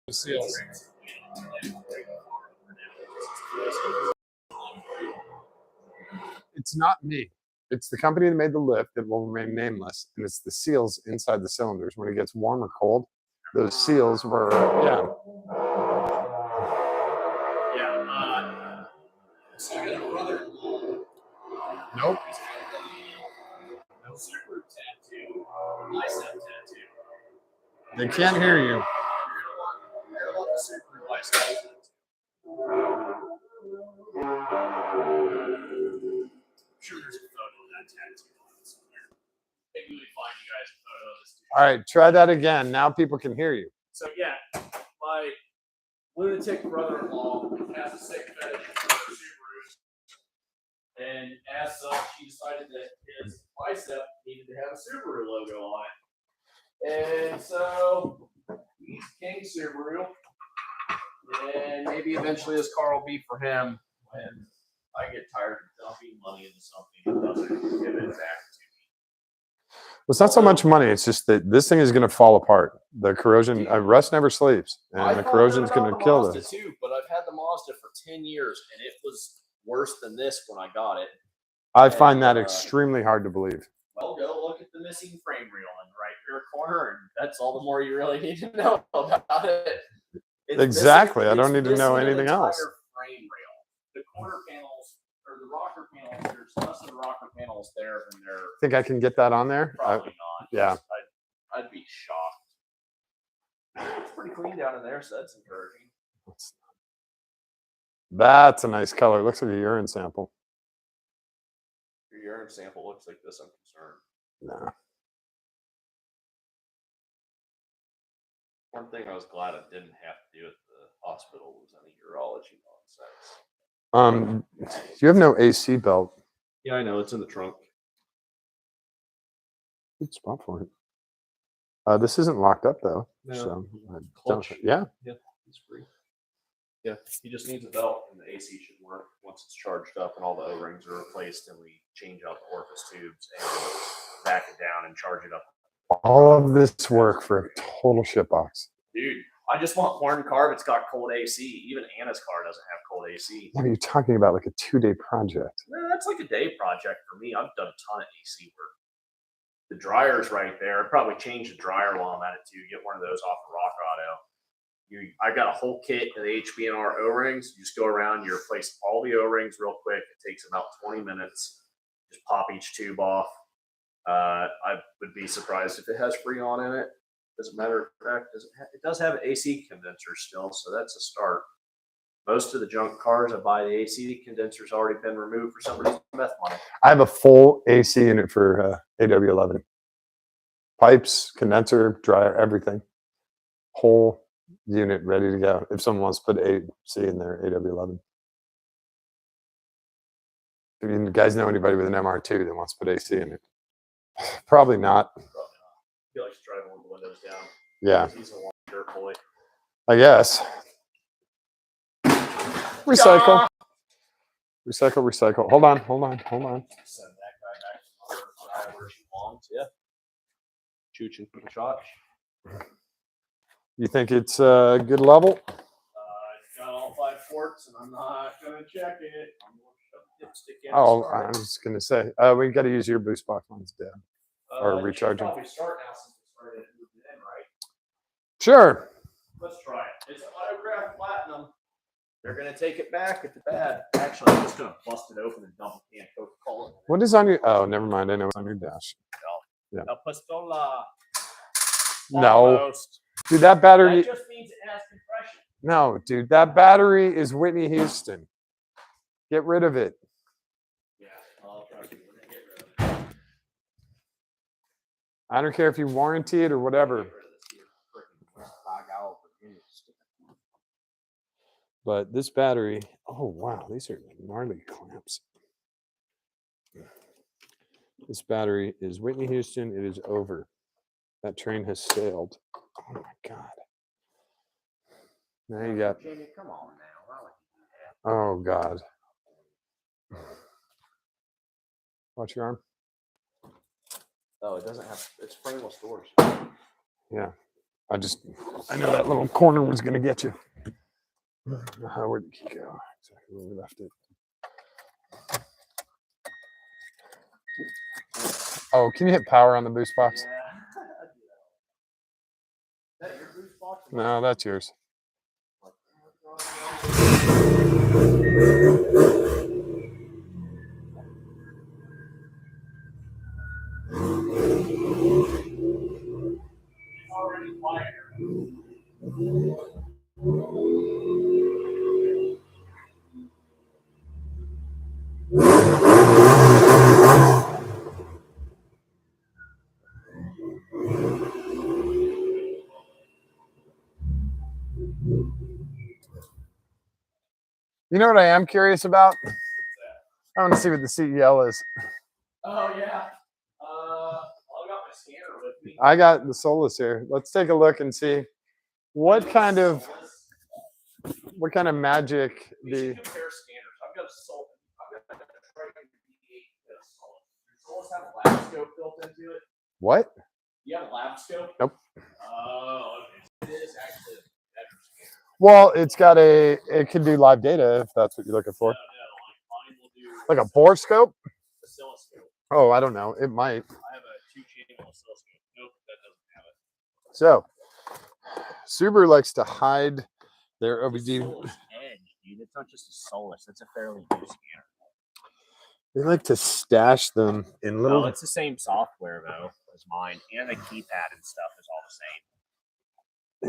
The seals. It's not me. It's the company that made the lift that will remain nameless, and it's the seals inside the cylinders. When it gets warm or cold, those seals were So I got a brother. Nope. No Subaru tattoo. Bicep tattoo. They can't hear you. You're gonna want the Subaru bicep tattoo. I'm sure there's a photo of that tattoo somewhere. Maybe we find you guys a photo of this. All right, try that again. Now people can hear you. So yeah, my lunatic brother-in-law has a sick fetish for Subarus, and as such, he decided that his bicep needed to have a Subaru logo on it. And so he's King Subaru, and maybe eventually this car will be for him when I get tired of dumping money into something that doesn't give it back to me. Well, it's not so much money. It's just that this thing is going to fall apart. The corrosion, rust never sleeps, and the corrosion is going to kill this. Too, but I've had the Mazda for 10 years, and it was worse than this when I got it. I find that extremely hard to believe. Well, go look at the missing frame reel in the right rear corner, and that's all the more you really need to know about it. Exactly. I don't need to know anything else. Frame rail. The quarter panels or the rocker panels. There's less of the rocker panels there than there. Think I can get that on there? Probably not. Yeah. I'd be shocked. It's pretty clean down in there, so that's encouraging. That's a nice color. It looks like a urine sample. Your urine sample looks like this. I'm concerned. No. One thing I was glad I didn't have to do at the hospital was any urology nonsense. You have no AC belt. Yeah, I know. It's in the trunk. Good spot for it. This isn't locked up though. No. So Yeah, it's free. Yeah, he just needs a belt, and the AC should work once it's charged up and all the O-rings are replaced, and we change out the orifice tubes and back it down and charge it up. All of this work for a total shitbox. Dude, I just want one car that's got cold AC. Even Anna's car doesn't have cold AC. What are you talking about? Like a 2-day project? No, that's like a day project for me. I've done a ton of AC work. The dryer's right there. I'd probably change the dryer while I'm at it too. Get one of those off of Rock Auto. I got a whole kit of the HB&R O-rings. You just go around, you replace all the O-rings real quick. It takes about 20 minutes. Just pop each tube off. I would be surprised if it has Freon in it. As a matter of fact, it does have an AC condenser still, so that's a start. Most of the junk cars I buy, the AC condenser's already been removed for somebody's meth money. I have a full AC unit for AW11. Pipes, condenser, dryer, everything. Whole unit ready to go. If someone wants to put AC in their AW11. I mean, you guys know anybody with an MR2 that wants to put AC in it? Probably not. Probably not. I feel like he's driving one of the windows down. Yeah. He's a long dirt boy. I guess. Recycle. Recycle, recycle. Hold on. Send that guy back to where she belongs. Yeah. Chooching for the shot. You think it's a good level? It's got all 5 ports, and I'm not going to check it. I'm going to shove the dipstick in. Oh, I was just going to say, we got to use your boost box one's dead. Or recharging. Probably start now since we started moving in, right? Sure. Let's try it. It's an autographed platinum. They're going to take it back if it's bad. Actually, I'm just going to bust it open and dump a can of Coca-Cola. What is on your... Oh, never mind. I know what's on your dash. Yeah. La Pistola. No. Almost. Dude, that battery... That just means it has compression. No, dude. That battery is Whitney Houston. Get rid of it. Yeah, I'll try to get rid of it. I don't care if you warranty it or whatever. But this battery... Oh, wow. These are gnarly clamps. This battery is Whitney Houston. It is over. That train has sailed. Oh my god. Now you got. Jamie, come on now. Why would you do that? Oh god. Watch your arm. Oh, it doesn't have. It's frameless doors. Yeah. I know that little corner was gonna get you. Where did he go? Exactly where we left it. Oh, can you hit power on the boost box? Yeah. Is that your boost box? No, that's yours. Already quieter. You know what I am curious about? I want to see what the CEL is. Oh yeah. I got my scanner with me. I got the Solus here. Let's take a look and see what kind of magic We should the. compare scanners. I've got a Sol. I've got a Triton B8 and a Solus. Does Solus have a lab scope built into it? What? You have a lab scope? Nope. Oh, okay. It is actually a better scanner. Well, it can do live data if that's what you're looking for. No, like mine will do Like a bore scope? oscilloscope. Oh, I don't know. It might. I have a 2-channel oscilloscope. Nope, that doesn't have it. So, Subaru likes to hide their The OBD. Solus Edge, dude. It's not just a Solus. It's a fairly new scanner. They like to stash them in little. Well, it's the same software though as mine, and the keypad and stuff is all the same.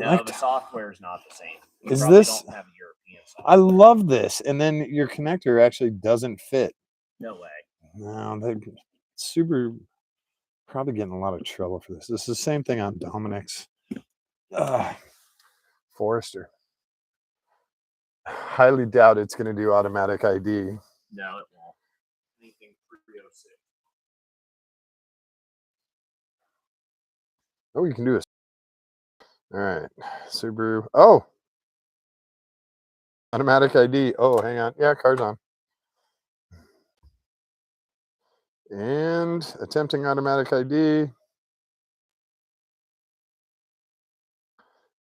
No, the software is not the same. You Is probably this- don't have European software. I love this, and then your connector actually doesn't fit. No way. No, they Subaru probably getting a lot of trouble for this. This is the same thing on Dominic's Forester. Highly doubt it's going to do automatic ID. No, it won't. Anything 306. Oh, you can do this. All right, Subaru. Oh, automatic ID. Oh, hang on. Yeah, car's on. And attempting automatic ID.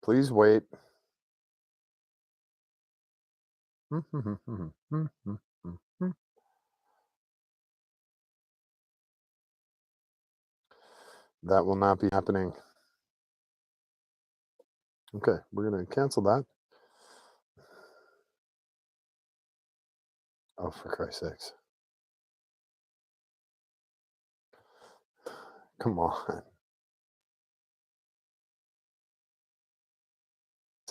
Please wait. That will not be happening. Okay, we're going to cancel that. Oh, for Christ's sakes. Come on.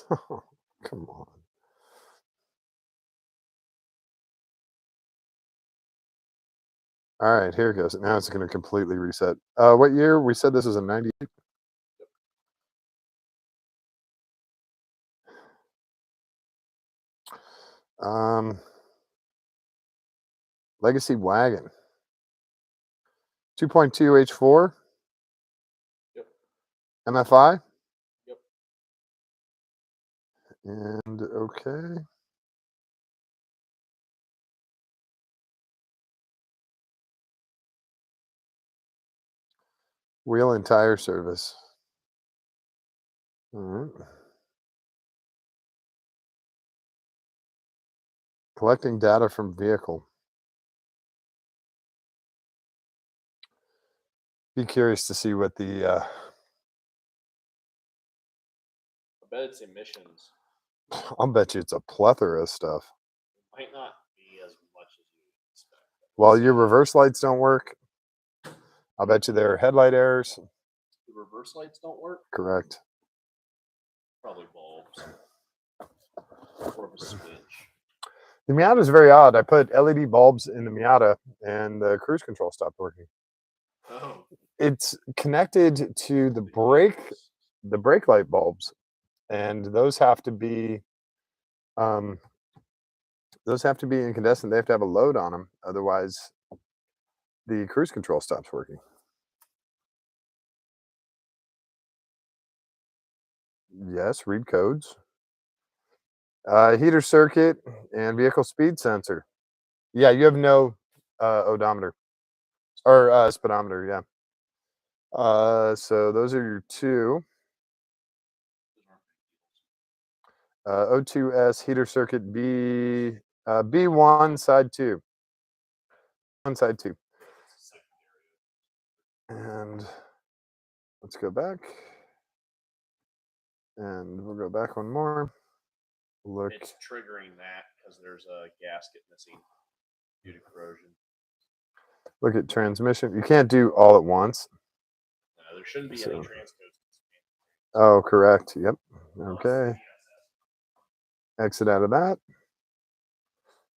Come on. All right, here it goes. Now it's going to completely reset. What year? We said this was a 98. Legacy wagon. 2.2 H4. Yep. MFI. Yep. And okay. Wheel and tire service. All right. Collecting data from vehicle. Be curious to see what the. I bet it's emissions. I'll bet you it's a plethora of stuff. It might not be as much as you expect. Well, your reverse lights don't work. I'll bet you there are headlight errors. The reverse lights don't work? Correct. Probably bulbs. Or a switch. The Miata is very odd. I put LED bulbs in the Miata and the cruise control stopped working. Oh. It's connected to the brake light bulbs, and those have to be incandescent. They have to have a load on them, otherwise the cruise control stops working. Yes, read codes. Heater circuit and vehicle speed sensor. Yeah, you have no odometer or speedometer. Yeah. So those are your two. O2S heater circuit B1 side 2. One side 2. And let's go back. And we'll go back one more. Look. It's triggering that because there's a gasket missing due to corrosion. Look at transmission. You can't do all at once. No, there shouldn't be any transcodes. Oh, correct. Yep. Okay. Exit out of that.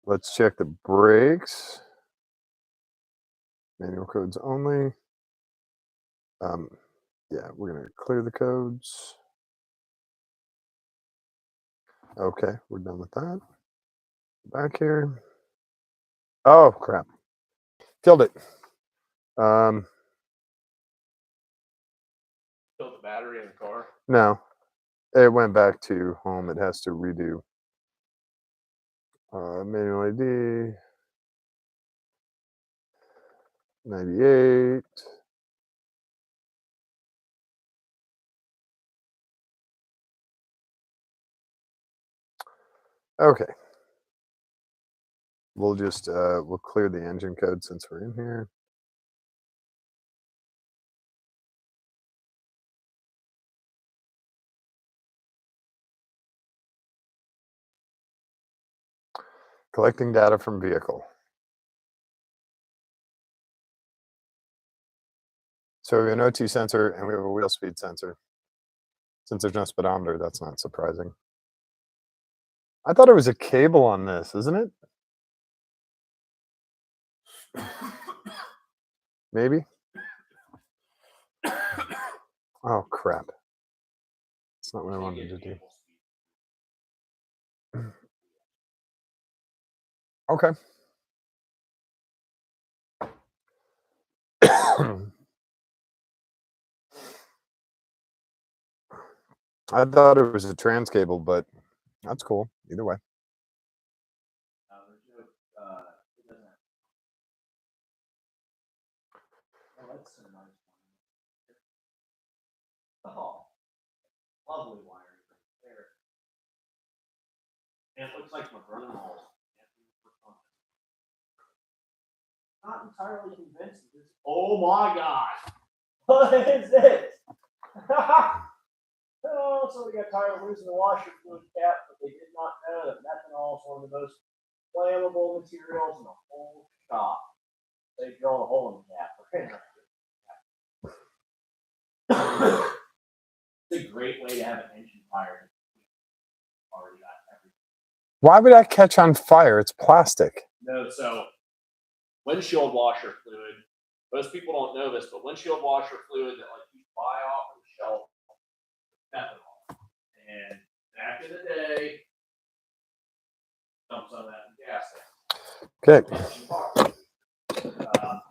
Let's check the brakes. Manual codes only. Yeah, we're going to clear the codes. Okay, we're done with that. Back here. Oh, crap. Killed it. Killed the battery in the car? No. It went back to home. It has to redo. Manual ID. 98. Okay. We'll just we'll clear the engine code since we're in here. Collecting data from vehicle. So we have an O2 sensor and we have a wheel speed sensor. Since there's no speedometer, that's not surprising. I thought it was a cable on this, isn't it? Maybe. Oh, crap. That's not what I wanted to do. Okay. I thought it was a trans cable, but that's cool. Either way. Oh, lovely wiring right there. And it looks like my brother-in-law. Not entirely convinced. Oh my god! What is this? Oh, so we got tired of losing the washer fluid cap, but they did not know that methanol is one of the most flammable materials in the whole shop. They drilled a hole in the cap. It's a great way to have an engine fire. Already got everything. Why would that catch on fire? It's plastic. No, so windshield washer fluid. Most people don't know this, but windshield washer fluid that like you buy off the shelf, methanol. And back in the day, dump some of that in gas. Okay.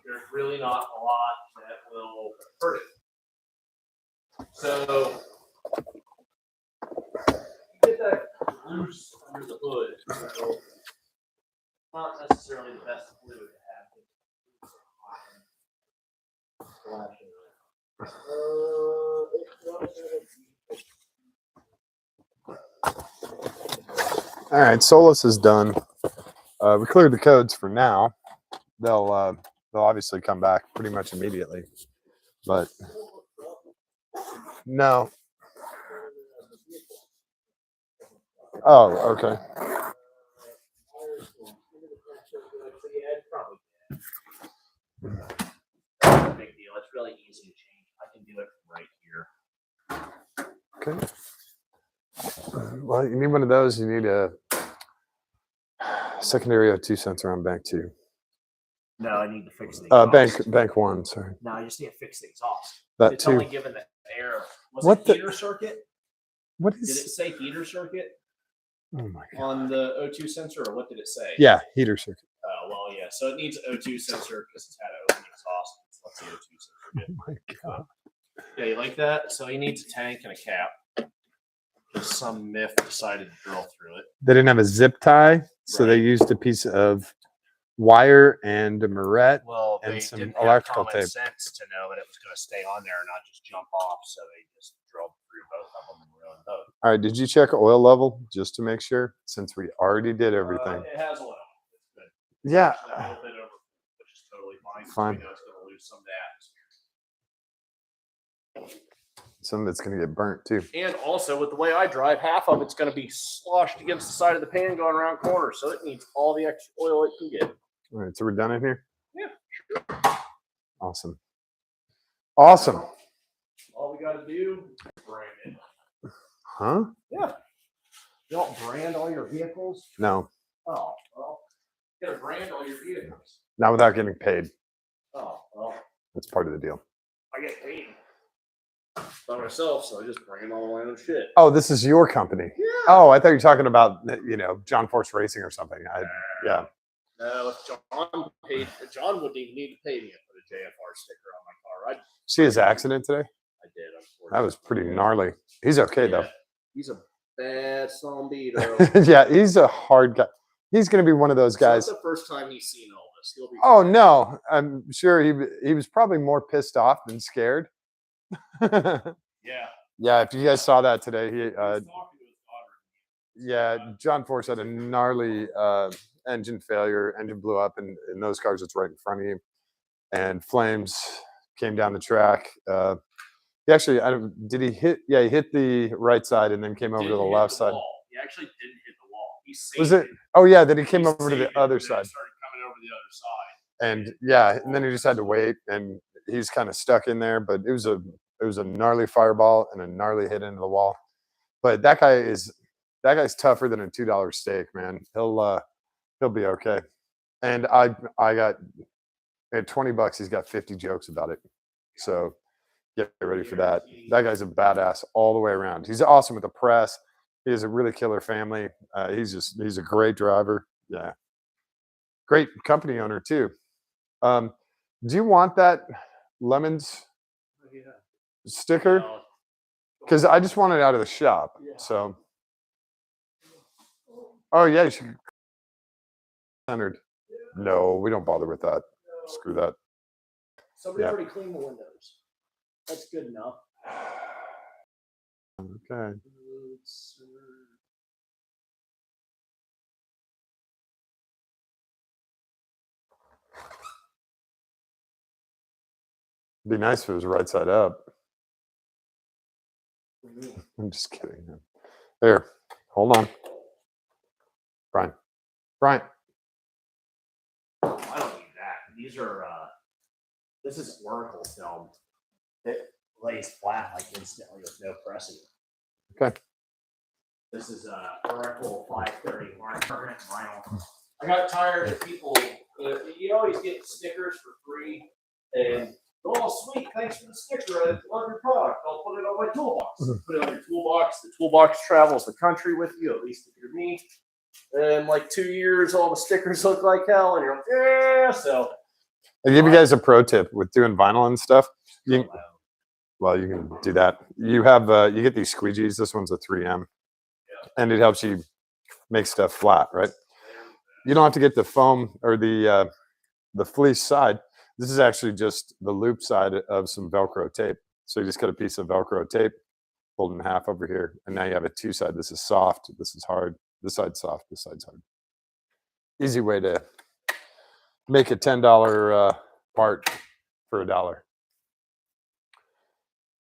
There's really not a lot that will hurt it. So you get that loose under the hood. So not necessarily the best fluid to have. All right, Solus is done. We cleared the codes for now. They'll obviously come back pretty much immediately, but no. Oh, okay. Not a big deal. It's really easy to change. I can do it from right here. Okay. Well, you need one of those. You need a secondary O2 sensor on bank 2. No, I need to fix the exhaust. Bank 1. Sorry. No, I just need to fix the exhaust. That it's too. only given the air. Was What it heater circuit? What Did it is? say heater circuit Oh my god. on the O2 sensor, or what did it say? Yeah, heater circuit. Oh well, yeah. So it needs an O2 sensor because it's had an open exhaust. Let's see O2 sensor. Oh my god. Yeah, you like that? So he needs a tank and a cap. some myth decided to drill through it. They didn't have a zip tie, so they Right. used a piece of wire and a Moret. Well, And they some didn't have electrical common tape. sense to know that it was going to stay on there and not just jump off, so they just drilled through both of them and ruined both. All right, did you check oil level just to make sure? Since we already did everything. It has oil. It's good. Yeah. Actually, a little bit over, which is totally fine. Fine. We know it's going to lose some of the atmosphere. Some of it's going to get burnt too. And also, with the way I drive, half of it's going to be sloshed against the side of the pan going around corners, so it needs all the extra oil it can get. All right, so we're done in here? Yeah. Awesome. Awesome. All we got to do is brand it. Huh? Yeah. You don't brand all your vehicles? No, Oh, well, you got to brand all your vehicles. not without getting paid. Oh, well, That's part of the deal. I get paid by myself, so I just brand all my own shit. Oh, this is your company. Yeah. Oh, I thought you were talking about, John Force Racing or something. Yeah. No, if John paid, John wouldn't even need to pay me to put a JFR sticker on my car. See his accident today? I did, unfortunately. That was pretty gnarly. He's okay though. He's a bad zombie-do. Yeah, he's a hard guy. He's going to be one of those guys. It's not the first time he's seen Elvis. He'll be Oh no, I'm sure he was probably more pissed off than scared. Yeah. Yeah, if you guys saw that today, He's talking to his daughter. yeah, John Force had a gnarly engine failure. Engine blew up in those cars that's right in front of you, and flames came down the track. He actually, did he hit? Yeah, he hit the right side and then came over to the Didn't hit left side. wall. He actually didn't hit the wall. He Was saved it? Oh yeah, then he came He over to saved the it, other and then it side, started coming over the other side. and yeah, and then he just had to wait, and he's kind of stuck in there. But it was a gnarly fireball and a gnarly hit into the wall. But that guy's tougher than a $2 steak, man. He'll be okay. And I got at $20, he's got 50 jokes about it. So get ready for that. That guy's a badass all the way around. He's awesome with the press. He has a really killer family. He's a great driver. Yeah. Great company owner too. Do you want that lemons sticker? No. Because I just want it out of the shop. Yeah. So. Oh yeah, you should. $100. No, we don't bother with that. Screw that. Somebody Yeah. already cleaned the windows. That's good enough. Okay. Be nice if it was right side up. I'm just kidding. There. Hold on. Brian. I don't need that. These are this is Oracle film. It lays flat like instantly with no pressing. Okay. This is Oracle 530 permanent vinyl. I got tired of people. You always get stickers for free, and oh sweet, thanks for the sticker. I love your product. I'll put it on my toolbox. Put it on your toolbox. The toolbox travels the country with you, at least if you're me. And like 2 years, all the stickers look like hell, and you're like, yeah. So I'll give you guys a pro tip with doing vinyl and stuff. You can do that. You have you get these squeegees. This one's a 3M, and it helps you make stuff flat, right? You don't have to get the foam or the fleece side. This is actually just the loop side of some Velcro tape. So you just got a piece of Velcro tape, fold in half over here, and now you have a two side. This is soft. This is hard. This side's soft. This side's hard. Easy way to make a $10 part for $1.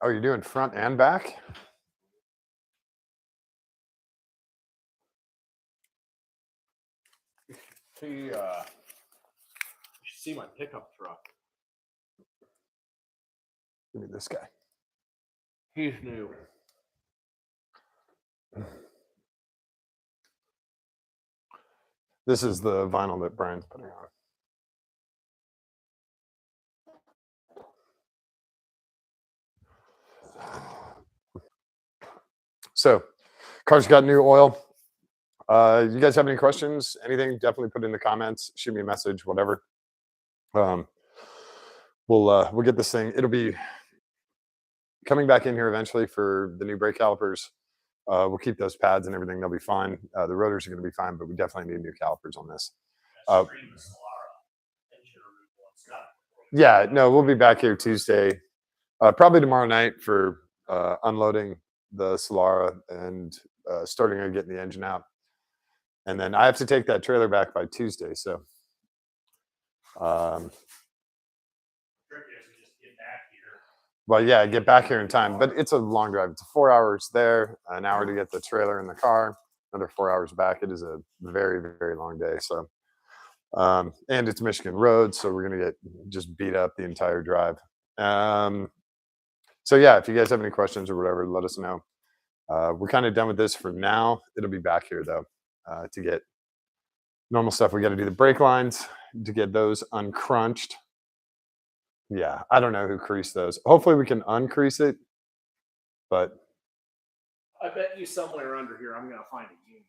Oh, you're doing front and back? you should see my pickup truck. Give me this guy. He's new. This is the vinyl that Brian's putting on. So, car's got new oil. You guys have any questions? Anything? Definitely put it in the comments. Shoot me a message. Whatever. We'll get this thing. It'll be coming back in here eventually for the new brake calipers. We'll keep those pads and everything. They'll be fine. The rotors are going to be fine, but we definitely need new calipers on this. Yeah, no, we'll be back here Tuesday, probably tomorrow night for unloading the Solara and starting on getting the engine out. And then I have to take that trailer back by Tuesday. So, well, yeah, get back here in time. But it's a long drive. It's 4 hours there, an hour to get the trailer in the car, another 4 hours back. It is a very, very long day. So, and it's Michigan road, so we're gonna get just beat up the entire drive. So yeah, if you guys have any questions or whatever, let us know. We're kind of done with this for now. It'll be back here though to get normal stuff. We got to do the brake lines to get those uncrunched. Yeah, I don't know who creased those. Hopefully we can uncrease it, but I bet you somewhere under here I'm gonna find a union,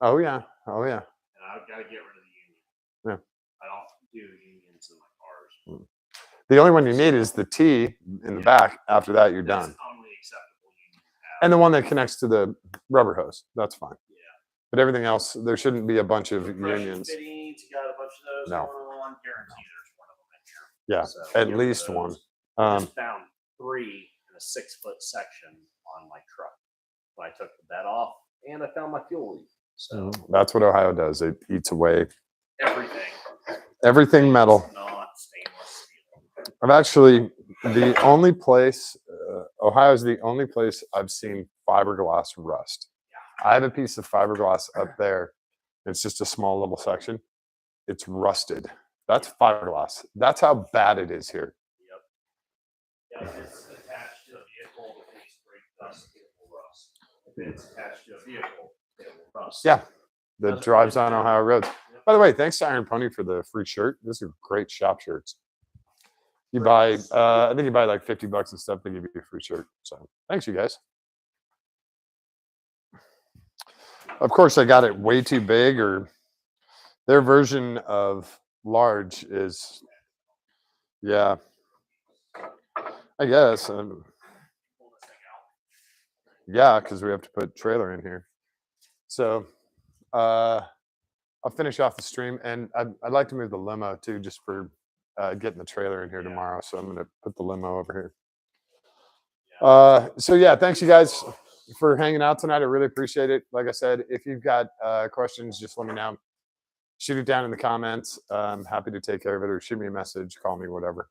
oh yeah, oh yeah. and I've got to get rid of the union. Yeah. I don't do unions in my cars. The only one you need is the T in the back. After that, you're That's done. the only acceptable union to have. And the one that connects to the rubber hose. That's fine. Yeah. But everything else, there shouldn't be a bunch of Compression unions. fittings, you got a bunch of those No. going on. Guarantee there's one of them in here. Yeah, So at get rid of least one. those. I just found 3 in a 6-foot section on my truck. When I took the bed off, and I found my fuel leak. So That's what Ohio does. It eats away everything metal. is not stainless steel. I've actually, the only place, Ohio is the only place I've seen fiberglass rust. I have a piece of fiberglass up there. It's just a small little section. It's rusted. That's fiberglass. That's how bad it is here. Yep. Yeah, if it's attached to a vehicle, the face brake dust, it will rust. If it's attached to a vehicle, it will rust. Yeah, that That's drives what on it's Ohio roads. Yep. By the way, thanks to Iron Pony for the free shirt. These are great shop shirts. You buy, I think you buy like $50 and stuff, they give you a free shirt. So thanks, you guys. Of course, I got it way too big, or their version of large is, yeah, I guess. Yeah, because we have to put trailer in here. So I'll finish off the stream, and I'd like to move the limo too, just for getting the trailer in here tomorrow. So I'm going to put the limo over here. So yeah, thanks you guys for hanging out tonight. I really appreciate it. Like I said, if you've got questions, just let me know. Shoot it down in the comments. I'm happy to take care of it, or shoot me a message, call me, whatever.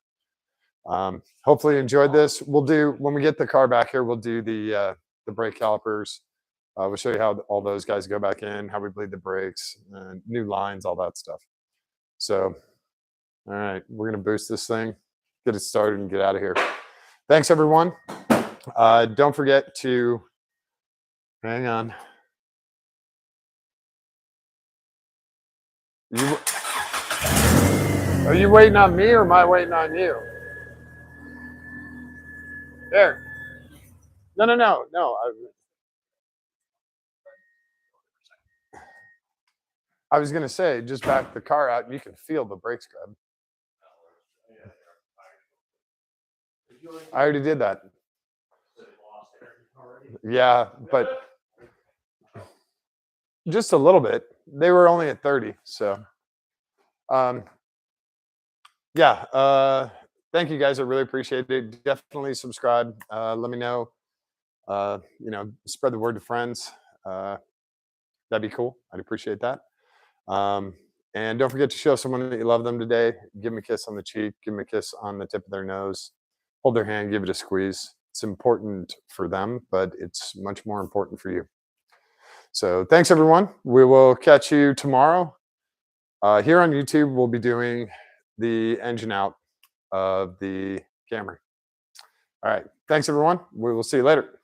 Hopefully you enjoyed this. We'll do, when we get the car back here, we'll do the brake calipers. We'll show you how all those guys go back in, how we bleed the brakes, new lines, all that stuff. So, all right, we're going to boost this thing, get it started, and get out of here. Thanks, everyone. Don't forget to hang on. Are you waiting on me, or am I waiting on you? There. No. I was going to say, just back the car out and you can feel the brake scrub. I already did that. Yeah, but just a little bit. They were only at 30. So, yeah. Thank you guys. I really appreciate it. Definitely subscribe. Let me know. Spread the word to friends. That'd be cool. I'd appreciate that. And don't forget to show someone that you love them today. Give them a kiss on the cheek. Give them a kiss on the tip of their nose. Hold their hand. Give it a squeeze. It's important for them, but it's much more important for you. So thanks, everyone. We will catch you tomorrow. Here on YouTube, we'll be doing the engine out of the Camry. All right. Thanks, everyone. We will see you later.